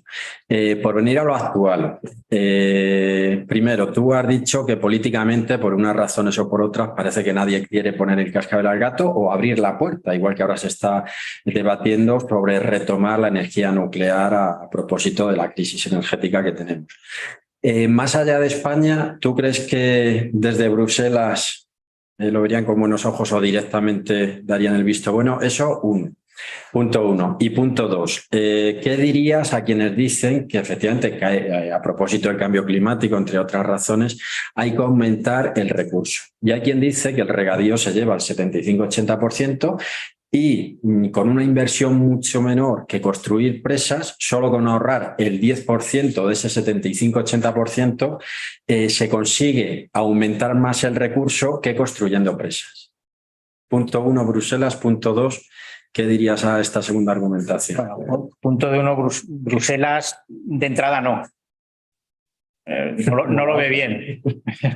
Por venir a lo actual, primero, tú has dicho que políticamente, por unas razones o por otras, parece que nadie quiere poner el cascabel al gato o abrir la puerta, igual que ahora se está debatiendo sobre retomar la energía nuclear a propósito de la crisis energética que tenemos. Más allá de España, ¿tú crees que desde Bruselas lo verían con buenos ojos o directamente darían el visto bueno? Eso, punto 1. Y punto 2, ¿qué dirías a quienes dicen que efectivamente, a propósito del cambio climático, entre otras razones, hay que aumentar el recurso? Y hay quien dice que el regadío se lleva al 75-80%, y con una inversión mucho menor que construir presas, solo con ahorrar el 10% de ese 75-80%, se consigue aumentar más el recurso que construyendo presas. Punto 1, Bruselas. Punto 2, ¿qué dirías a esta segunda argumentación? Bueno, punto 1, Bruselas de entrada no. No lo ve bien.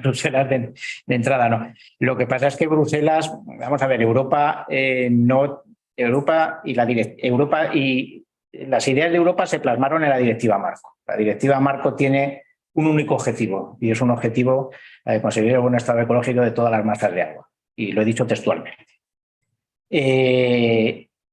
Bruselas de entrada no. Lo que pasa es que Bruselas, vamos a ver, Europa y las ideas de Europa se plasmaron en la Directiva Marco. La Directiva Marco tiene un único objetivo, y es un objetivo de conseguir el buen estado ecológico de todas las masas de agua. Y lo he dicho textualmente.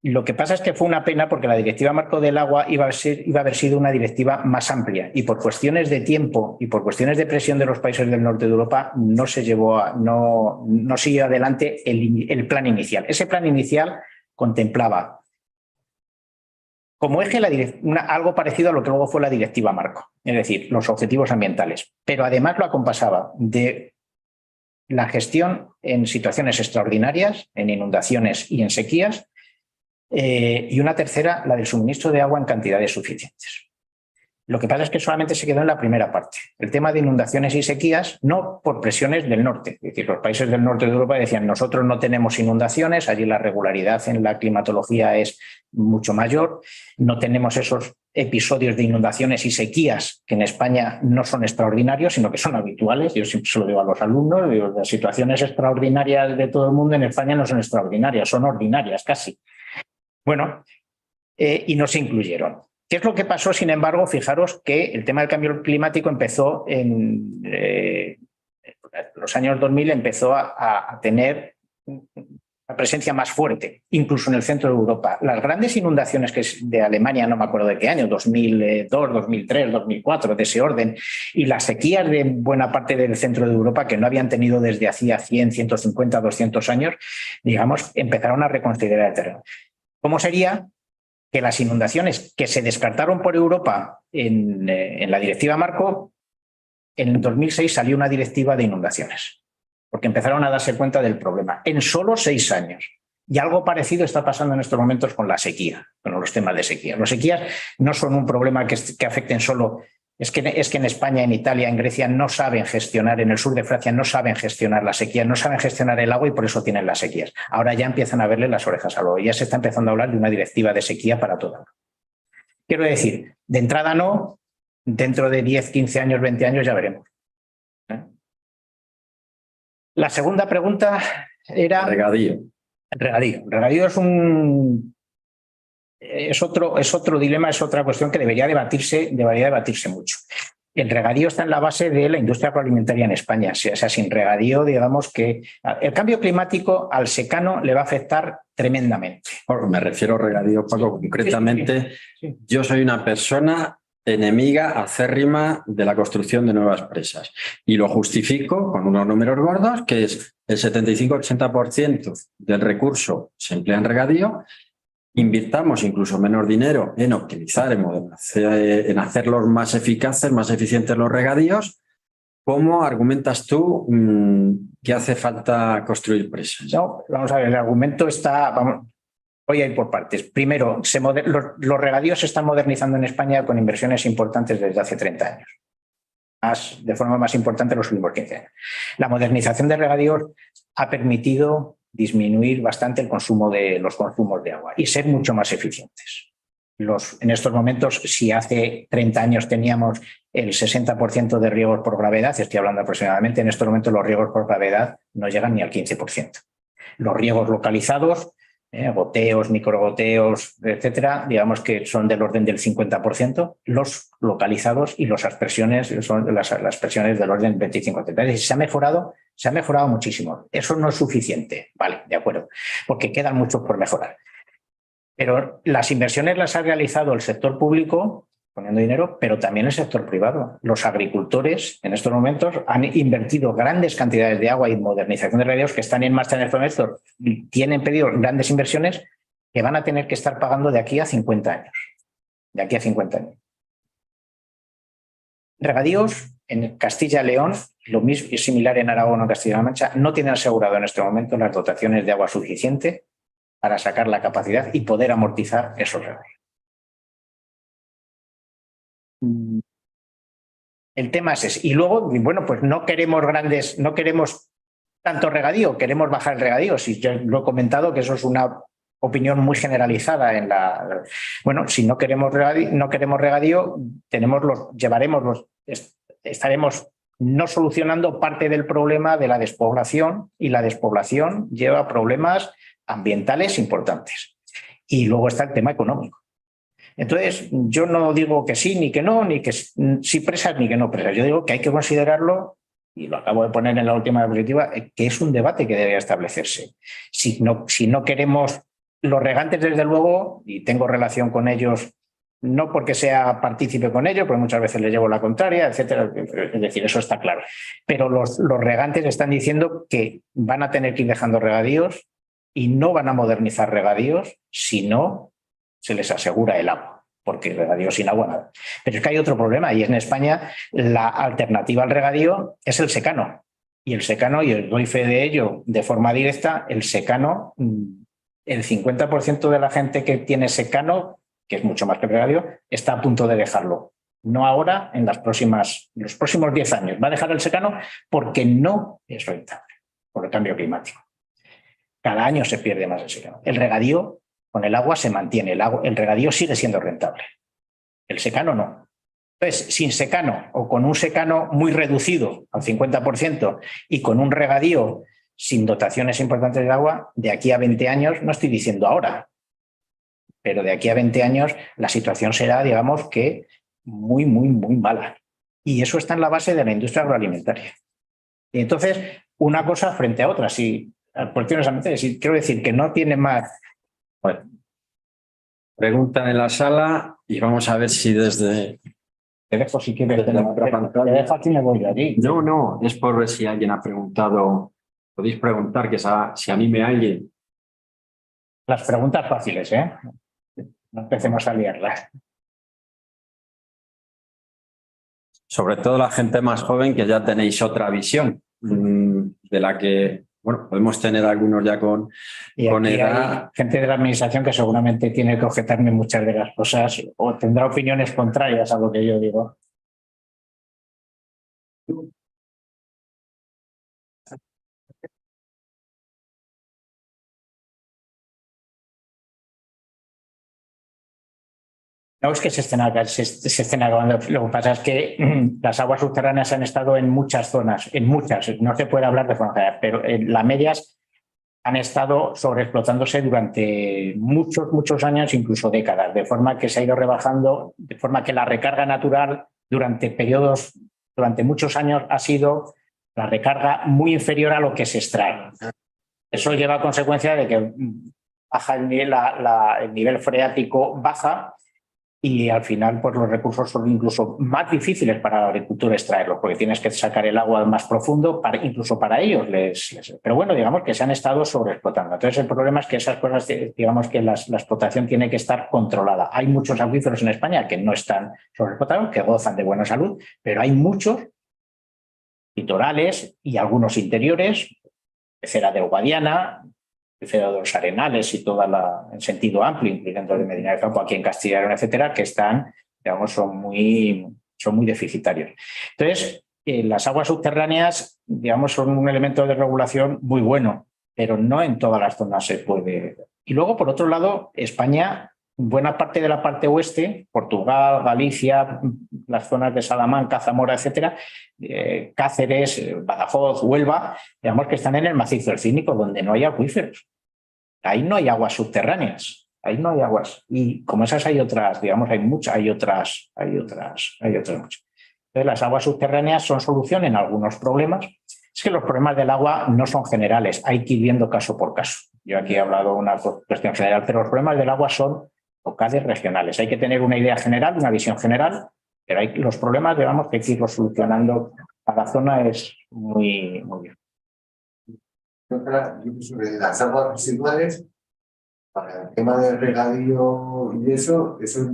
Lo que pasa es que fue una pena porque la Directiva Marco del Agua iba a haber sido una directiva más amplia, y por cuestiones de tiempo y por cuestiones de presión de los países del norte de Europa no siguió adelante el plan inicial. Ese plan inicial contemplaba como eje algo parecido a lo que luego fue la Directiva Marco, es decir, los objetivos ambientales, pero además lo acompasaba de la gestión en situaciones extraordinarias, en inundaciones y en sequías, y una tercera, la del suministro de agua en cantidades suficientes. Lo que pasa es que solamente se quedó en la primera parte. El tema de inundaciones y sequías, no por presiones del norte. Es decir, los países del norte de Europa decían, nosotros no tenemos inundaciones, allí la regularidad en la climatología es mucho mayor, no tenemos esos episodios de inundaciones y sequías que en España no son extraordinarios, sino que son habituales. Yo siempre se lo digo a los alumnos, digo, las situaciones extraordinarias de todo el mundo en España no son extraordinarias, son ordinarias casi. Bueno, y no se incluyeron. ¿Qué es lo que pasó? Sin embargo, fijaros que el tema del cambio climático empezó en los años 2000, empezó a tener una presencia más fuerte, incluso en el centro de Europa. Las grandes inundaciones que es de Alemania, no me acuerdo de qué año, 2002, 2003, 2004, de ese orden, y las sequías de buena parte del centro de Europa, que no habían tenido desde hacía 100, 150, 200 años, digamos, empezaron a reconsiderar el terreno. ¿Cómo sería que las inundaciones que se descartaron por Europa en la Directiva Marco, en el 2006 salió una directiva de inundaciones, porque empezaron a darse cuenta del problema en solo 6 años? Y algo parecido está pasando en estos momentos con la sequía, con los temas de sequía. Las sequías no son un problema que afecten solo. Es que en España, en Italia, en Grecia no saben gestionar, en el sur de Francia no saben gestionar la sequía, no saben gestionar el agua y por eso tienen las sequías. Ahora ya empiezan a verle las orejas al lobo. Ya se está empezando a hablar de una directiva de sequía para todo. Quiero decir, de entrada no, dentro de 10, 15 años, 20 años ya veremos. La segunda pregunta era... Regadío. El regadío. El regadío es otro dilema, es otra cuestión que debería debatirse mucho. El regadío está en la base de la industria agroalimentaria en España. O sea, sin regadío, digamos que el cambio climático al secano le va a afectar tremendamente. Me refiero a regadío, Paco, concretamente. Sí. Yo soy una persona enemiga acérrima de la construcción de nuevas presas y lo justifico con unos números gordos, que es el 75-80% del recurso se emplea en regadío. Invirtamos incluso menos dinero en optimizar, en hacerlos más eficaces, más eficientes los regadíos. ¿Cómo argumentas tú que hace falta construir presas? No, vamos a ver, el argumento está... voy a ir por partes. Primero, los regadíos se están modernizando en España con inversiones importantes desde hace 30 años. De forma más importante en los últimos 15 años. La modernización de regadíos ha permitido disminuir bastante los consumos de agua y ser mucho más eficientes. En estos momentos, si hace 30 años teníamos el 60% de riegos por gravedad, estoy hablando aproximadamente, en estos momentos los riegos por gravedad no llegan ni al 15%. Los riegos localizados, goteos, microgoteos, etcétera, digamos que son del orden del 50%, los localizados, y las aspersiones son las aspersiones del orden del 25%. Se ha mejorado muchísimo. Eso no es suficiente, vale, de acuerdo, porque quedan muchos por mejorar. Pero las inversiones las ha realizado el sector público, poniendo dinero, pero también el sector privado. Los agricultores en estos momentos han invertido grandes cantidades de agua y modernización de regadíos que están en marcha en este momento. Tienen pedido grandes inversiones que van a tener que estar pagando de aquí a 50 años. De aquí a 50 años. Regadíos en Castilla y León, lo mismo y similar en Aragón o Castilla-La Mancha, no tienen asegurado en este momento las dotaciones de agua suficiente para sacar la capacidad y poder amortizar esos regadíos. El tema es ese. Y luego, bueno, pues no queremos tanto regadío, queremos bajar el regadío. Si yo lo he comentado, que eso es una opinión muy generalizada en la. Bueno, si no queremos regadío, estaremos no solucionando parte del problema de la despoblación, y la despoblación lleva problemas ambientales importantes. Y luego está el tema económico. Entonces, yo no digo que sí, ni que no, ni que sí presas, ni que no presas. Yo digo que hay que considerarlo, y lo acabo de poner en la última diapositiva, que es un debate que debería establecerse. Si no queremos los regantes, desde luego, y tengo relación con ellos, no porque sea partícipe con ellos, porque muchas veces les llevo la contraria, etcétera. Es decir, eso está claro. Pero los regantes están diciendo que van a tener que ir dejando regadíos y no van a modernizar regadíos si no se les asegura el agua, porque regadío sin agua nada. Pero es que hay otro problema, y en España la alternativa al regadío es el secano. Y el secano, y os doy fe de ello de forma directa, el secano, el 50% de la gente que tiene secano, que es mucho más que el regadío, está a punto de dejarlo. No ahora, en los próximos 10 años. Va a dejar el secano porque no es rentable por el cambio climático. Cada año se pierde más el secano. El regadío, con el agua se mantiene, el regadío sigue siendo rentable. El secano no. Entonces, sin secano o con un secano muy reducido al 50% y con un regadío sin dotaciones importantes de agua, de aquí a 20 años, no estoy diciendo ahora, pero de aquí a 20 años la situación será, digamos, que muy, muy, muy mala. Y eso está en la base de la industria agroalimentaria. Y entonces, una cosa frente a otra, quiero decir que no tiene más. Bueno, pregunta en la sala y vamos a ver si desde. Te dejo si quieres. Te dejo aquí y me voy yo allí. No, es por ver si alguien ha preguntado. Podéis preguntar que si anime a alguien. Las preguntas fáciles, ¿eh? No empecemos a liarlas. Sobre todo la gente más joven, que ya tenéis otra visión de la que, bueno, podemos tener algunos ya con edad. Hay gente de la administración que seguramente tiene que objetarme muchas de las cosas o tendrá opiniones contrarias a lo que yo digo. No es que se estén acabando. Lo que pasa es que las aguas subterráneas han estado en muchas zonas, no se puede hablar de forma general, pero en las medias han estado sobreexplotándose durante muchos años, incluso décadas, de forma que se ha ido rebajando, de forma que la recarga natural durante muchos años ha sido la recarga muy inferior a lo que se extrae. Eso lleva a consecuencia de que baja el nivel freático baja, y al final pues los recursos son incluso más difíciles para la agricultura extraerlos, porque tienes que sacar el agua más profundo, incluso para ellos. Pero bueno, digamos que se han estado sobreexplotando. Entonces el problema es que esas cosas, digamos que la explotación tiene que estar controlada. Hay muchos acuíferos en España que no están sobreexplotados, que gozan de buena salud, pero hay muchos litorales y algunos interiores, Pecera de Guadiana, Pecera de los Arenales y en sentido amplio, incluyendo de Medina del Campo, aquí en Castilla y León, etcétera, que están, digamos, son muy deficitarios. Entonces, las aguas subterráneas, digamos, son un elemento de regulación muy bueno, pero no en todas las zonas se puede. Y luego, por otro lado, España, buena parte de la parte oeste, Portugal, Galicia, las zonas de Salamanca, Zamora, etcétera, Cáceres, Badajoz, Huelva, digamos que están en el macizo del Cínico, donde no hay acuíferos. Ahí no hay aguas subterráneas, ahí no hay aguas. Y como esas hay otras, digamos, hay otras muchas. Entonces, las aguas subterráneas son solución en algunos problemas. Es que los problemas del agua no son generales, hay que ir viendo caso por caso. Yo aquí he hablado de una cuestión general, pero los problemas del agua son locales, regionales. Hay que tener una idea general, una visión general, pero los problemas, digamos, que hay que irlos solucionando. Cada zona es muy bien. Sobre las aguas residuales, para el tema del regadío y eso esas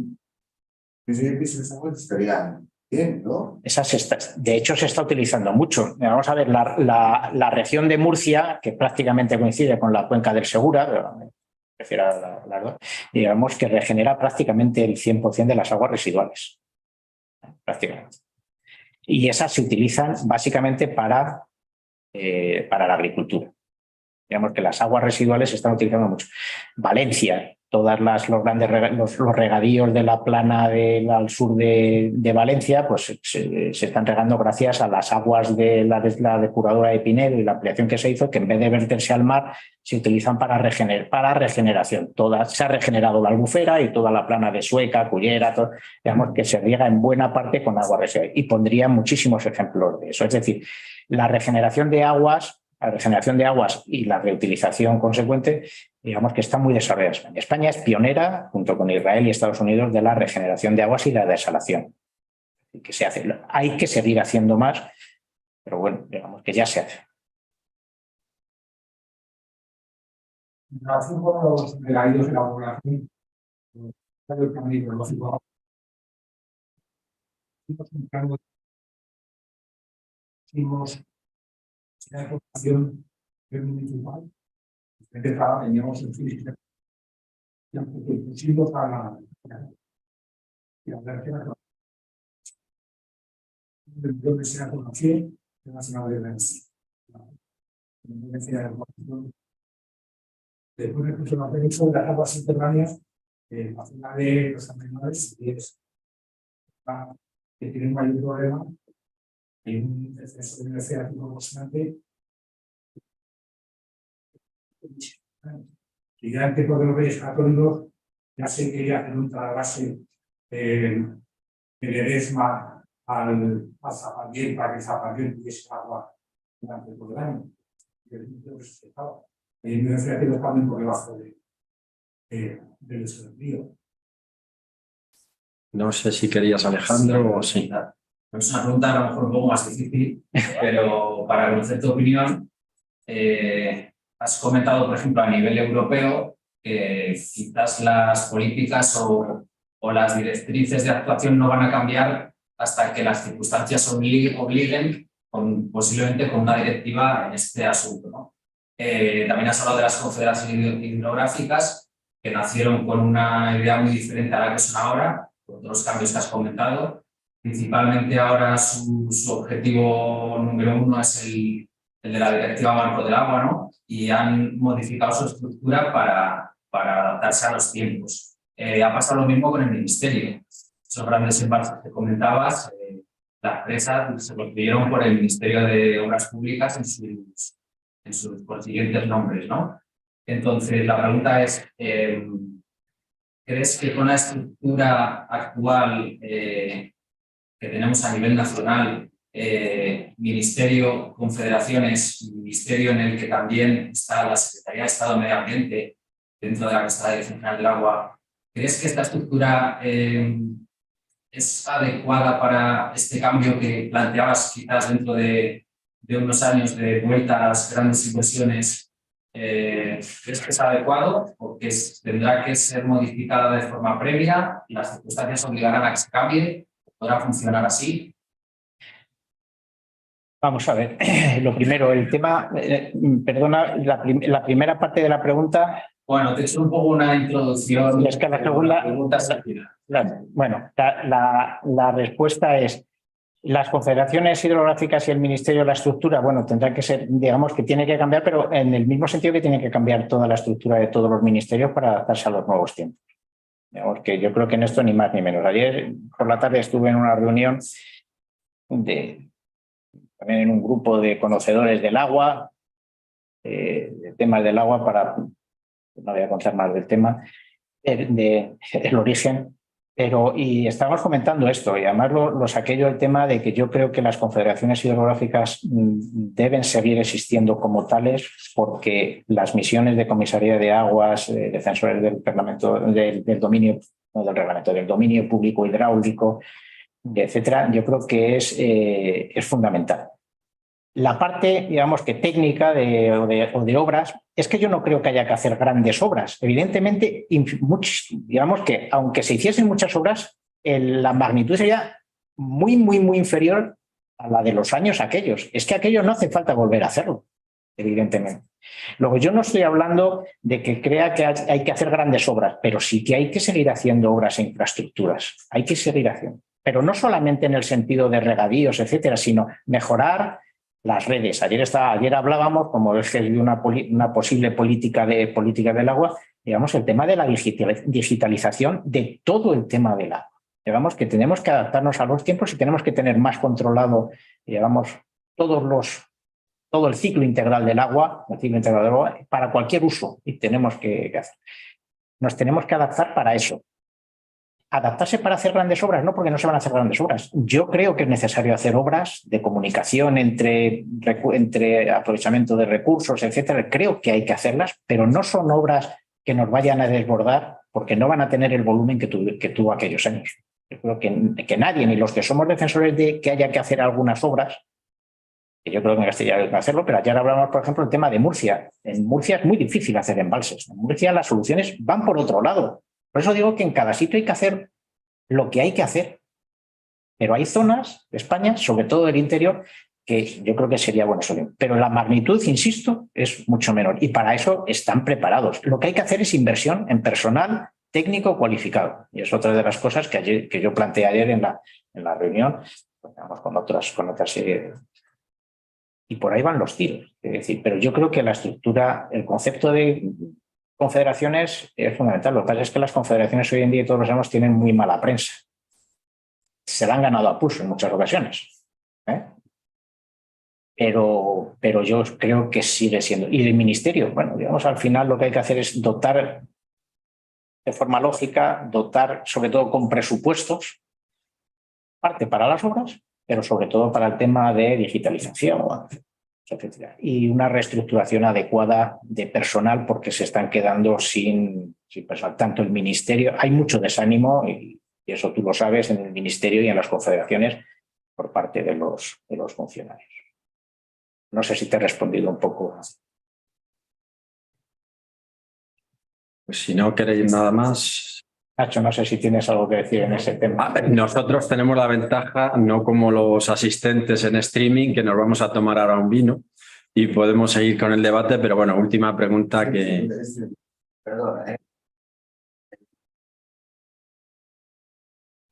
aguas estarían bien, ¿no? De hecho, se está utilizando mucho. Vamos a ver, la región de Murcia, que prácticamente coincide con la cuenca del Segura, prefiero las dos, digamos que regenera prácticamente el 100% de las aguas residuales. Prácticamente. Y esas se utilizan básicamente para la agricultura. Digamos que las aguas residuales se están utilizando mucho. Valencia, los regadíos de la plana al sur de Valencia, pues se están regando gracias a las aguas de la depuradora de Pinedo y la ampliación que se hizo, que en vez de verterse al mar, se utilizan para regeneración. Se ha regenerado la Albufera y toda la plana de Sueca, Cullera, digamos que se riega en buena parte con agua residual. Y pondría muchísimos ejemplos de eso. Es decir, la regeneración de aguas y la reutilización consecuente, digamos que está muy desarrollada en España. España es pionera, junto con Israel y Estados Unidos, de la regeneración de aguas y la desalación. Que se hace. Hay que seguir haciendo más, pero bueno, digamos que ya se hace. En relación con los regadíos de la población, el cambio hidrológico, la información municipal, teníamos en física, y aunque pusimos a la donde se la formación nacional de energía. Después de que se nos ha de las aguas subterráneas, la zona de los animales es que tiene un mayor problema y un exceso de energía constante. Y ya que todos los reyes católicos ya se quería hacer un trasvase de Ledesma al Zapatiel para que Zapatiel tuviese agua durante todo el año. Y el me refiero a que los cambios por debajo del río. No sé si querías, Alejandro, o sí. Es una pregunta a lo mejor un poco más difícil, pero para conocer tu opinión, has comentado, por ejemplo, a nivel europeo, que quizás las políticas o las directrices de actuación no van a cambiar hasta que las circunstancias obliguen, posiblemente con una directiva en este asunto, ¿no? También has hablado de las confederaciones hidrográficas, que nacieron con una idea muy diferente a la que son ahora, por todos los cambios que has comentado. Principalmente ahora su objetivo número uno es el de la Directiva Marco del Agua, ¿no? Y han modificado su estructura para adaptarse a los tiempos. Ha pasado lo mismo con el Ministerio. Esos grandes embalses que comentabas, las presas se construyeron por el Ministerio de Obras Públicas en sus consiguientes nombres, ¿no? Entonces, la pregunta es, ¿crees que con la estructura actual que tenemos a nivel nacional, ministerio, confederaciones, ministerio en el que también está la Secretaría de Estado de Medio Ambiente dentro de la que está la Dirección General del Agua, ¿crees que esta estructura es adecuada para este cambio que planteabas quizás dentro de unos años de vuelta a las grandes inversiones? ¿Crees que es adecuado o que tendrá que ser modificada de forma previa y las circunstancias obligarán a que se cambie? ¿Podrá funcionar así? Vamos a ver, lo primero, el tema, perdona, la primera parte de la pregunta. Bueno, te he hecho un poco una introducción. Es que la segunda, bueno, la respuesta es, las confederaciones hidrográficas y el ministerio de la estructura, bueno, tendrán que ser, digamos que tiene que cambiar, pero en el mismo sentido que tiene que cambiar toda la estructura de todos los ministerios para adaptarse a los nuevos tiempos. Digamos que yo creo que en esto ni más ni menos. Ayer por la tarde estuve en una reunión también en un grupo de conocedores del agua, de temas del agua, no voy a contar más del tema, del origen, y estábamos comentando esto, y además lo saqué yo el tema de que yo creo que las confederaciones hidrográficas deben seguir existiendo como tales, porque las misiones de comisaría de aguas, defensores del reglamento, del dominio, no del reglamento, del dominio público hidráulico, etcétera, yo creo que es fundamental. La parte, digamos que técnica o de obras, es que yo no creo que haya que hacer grandes obras. Evidentemente, digamos que aunque se hiciesen muchas obras, la magnitud sería muy, muy, muy inferior a la de los años aquellos. Es que aquello no hace falta volver a hacerlo. evidentemente. Luego, yo no estoy hablando de que crea que hay que hacer grandes obras, pero sí que hay que seguir haciendo obras e infraestructuras. Hay que seguir haciendo. Pero no solamente en el sentido de regadíos, etcétera, sino mejorar las redes. Ayer hablábamos, como eje de una posible política del agua, digamos, el tema de la digitalización de todo el tema del agua. Digamos que tenemos que adaptarnos a los tiempos y tenemos que tener más controlado, digamos, todo el ciclo integral del agua, para cualquier uso, y tenemos que hacer. Nos tenemos que adaptar para eso. Adaptarse para hacer grandes obras, no, porque no se van a hacer grandes obras. Yo creo que es necesario hacer obras de comunicación entre aprovechamiento de recursos, etcétera. Creo que hay que hacerlas, pero no son obras que nos vayan a desbordar porque no van a tener el volumen que tuvo aquellos años. Yo creo que nadie, ni los que somos defensores de que haya que hacer algunas obras, que yo creo que en Castilla hay que hacerlo, pero ayer hablamos, por ejemplo, del tema de Murcia. En Murcia es muy difícil hacer embalses. En Murcia las soluciones van por otro lado. Por eso digo que en cada sitio hay que hacer lo que hay que hacer. Pero hay zonas de España, sobre todo del interior, que yo creo que sería bueno solución. Pero la magnitud, insisto, es mucho menor. Y para eso están preparados. Lo que hay que hacer es inversión en personal técnico cualificado. Y es otra de las cosas que yo planteé ayer en la reunión, con otras serie. Y por ahí van los tiros. Es decir, pero yo creo que la estructura, el concepto de confederaciones es fundamental. Lo que pasa es que las confederaciones hoy en día, todos lo sabemos, tienen muy mala prensa. Se la han ganado a pulso en muchas ocasiones. Pero yo creo que sigue siendo. Y el ministerio, bueno, digamos, al final lo que hay que hacer es dotar de forma lógica, dotar sobre todo con presupuestos, parte para las obras, pero sobre todo para el tema de digitalización, etcétera. Y una reestructuración adecuada de personal, porque se están quedando sin personal. Tanto el ministerio, hay mucho desánimo, y eso tú lo sabes, en el ministerio y en las confederaciones por parte de los funcionarios. No sé si te he respondido un poco. Pues si no queréis nada más. Nacho, no sé si tienes algo que decir en ese tema. Nosotros tenemos la ventaja, no como los asistentes en streaming, que nos vamos a tomar ahora un vino y podemos seguir con el debate, pero bueno, última pregunta que... Perdona,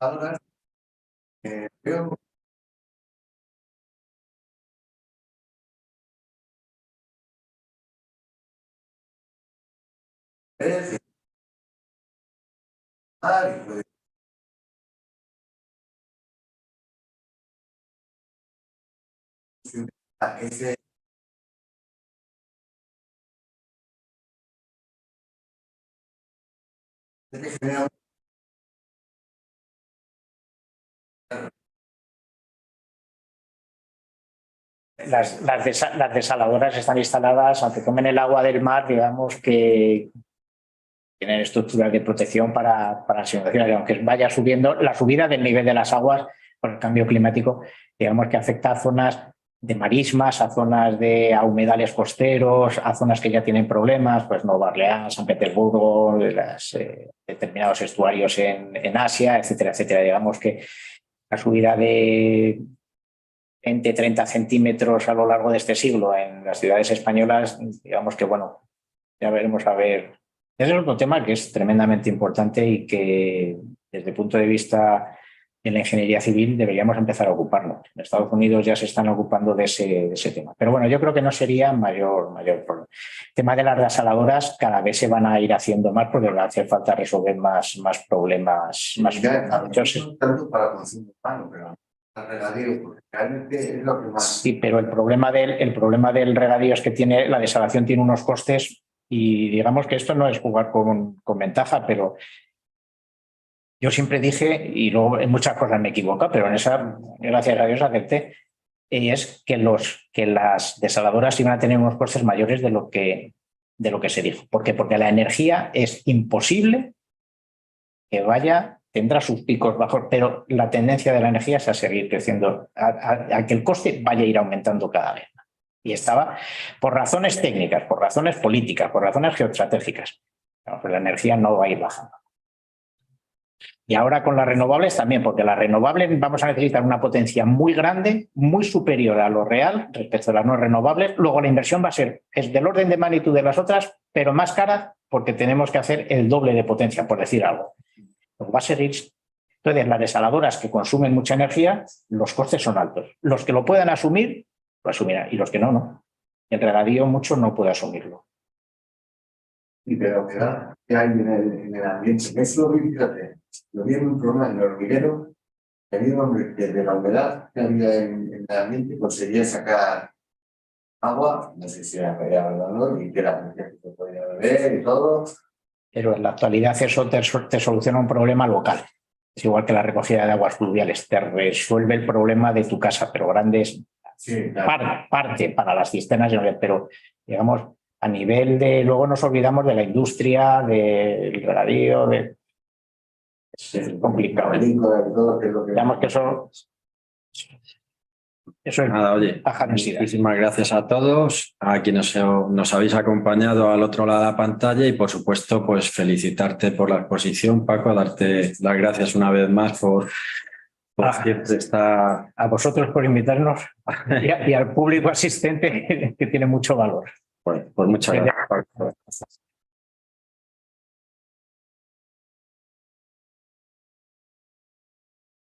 ahora veo ese Las desaladoras están instaladas, aunque tomen el agua del mar, digamos que tienen estructuras de protección para las inundaciones, aunque vaya subiendo, la subida del nivel de las aguas por el cambio climático, digamos que afecta a zonas de marismas, a zonas a humedales costeros, a zonas que ya tienen problemas, pues Nueva Orleans, San Petersburgo, determinados estuarios en Asia, etcétera, etcétera. Digamos que la subida de 20-30 centímetros a lo largo de este siglo en las ciudades españolas, digamos que, bueno, ya veremos a ver. Ese es otro tema que es tremendamente importante y que desde el punto de vista de la ingeniería civil deberíamos empezar a ocuparnos. En Estados Unidos ya se están ocupando de ese tema. Pero bueno, yo creo que no sería mayor problema. El tema de las desaladoras cada vez se van a ir haciendo más porque va a hacer falta resolver más problemas. tanto para consumo humano, pero regadío, porque realmente es lo que más... Sí, pero el problema del regadío es que la desalación tiene unos costes y digamos que esto no es jugar con ventaja, pero yo siempre dije, y luego en muchas cosas me equivoco, pero en esa, gracias a Dios, acepté, y es que las desaladoras iban a tener unos costes mayores de lo que se dijo. ¿Por qué? Porque la energía es imposible que tendrá sus picos bajos, pero la tendencia de la energía es a seguir creciendo, a que el coste vaya a ir aumentando cada vez. Y estaba por razones técnicas, por razones políticas, por razones geoestratégicas. La energía no va a ir bajando. Y ahora con las renovables también, porque las renovables vamos a necesitar una potencia muy grande, muy superior a lo real respecto a las no renovables. Luego la inversión va a ser es del orden de magnitud de las otras, pero más cara porque tenemos que hacer el doble de potencia, por decir algo. Luego va a seguir. Entonces, las desaladoras que consumen mucha energía, los costes son altos. Los que lo puedan asumir, lo asumirán, y los que no, no. El regadío mucho no puede asumirlo. Y pero que hay en el ambiente, que es lo que fíjate, lo vi en un programa en el hormiguero, que había un hombre que de la humedad que había en el ambiente conseguía sacar agua, no sé si era verdad o no, y que la gente se podía beber y todo. Pero en la actualidad eso te soluciona un problema local. Es igual que la recogida de aguas fluviales, te resuelve el problema de tu casa, pero grandes Sí, claro. parte para las cisternas, pero digamos a nivel de, luego nos olvidamos de la industria, del regadío, es complicado. Digamos que eso es Nada, oye, baja densidad. muchísimas gracias a todos, a quienes nos habéis acompañado al otro lado de la pantalla y por supuesto pues felicitarte por la exposición, Paco, darte las gracias una vez más por siempre estar... A vosotros por invitarnos y al público asistente que tiene mucho valor. Pues muchas gracias.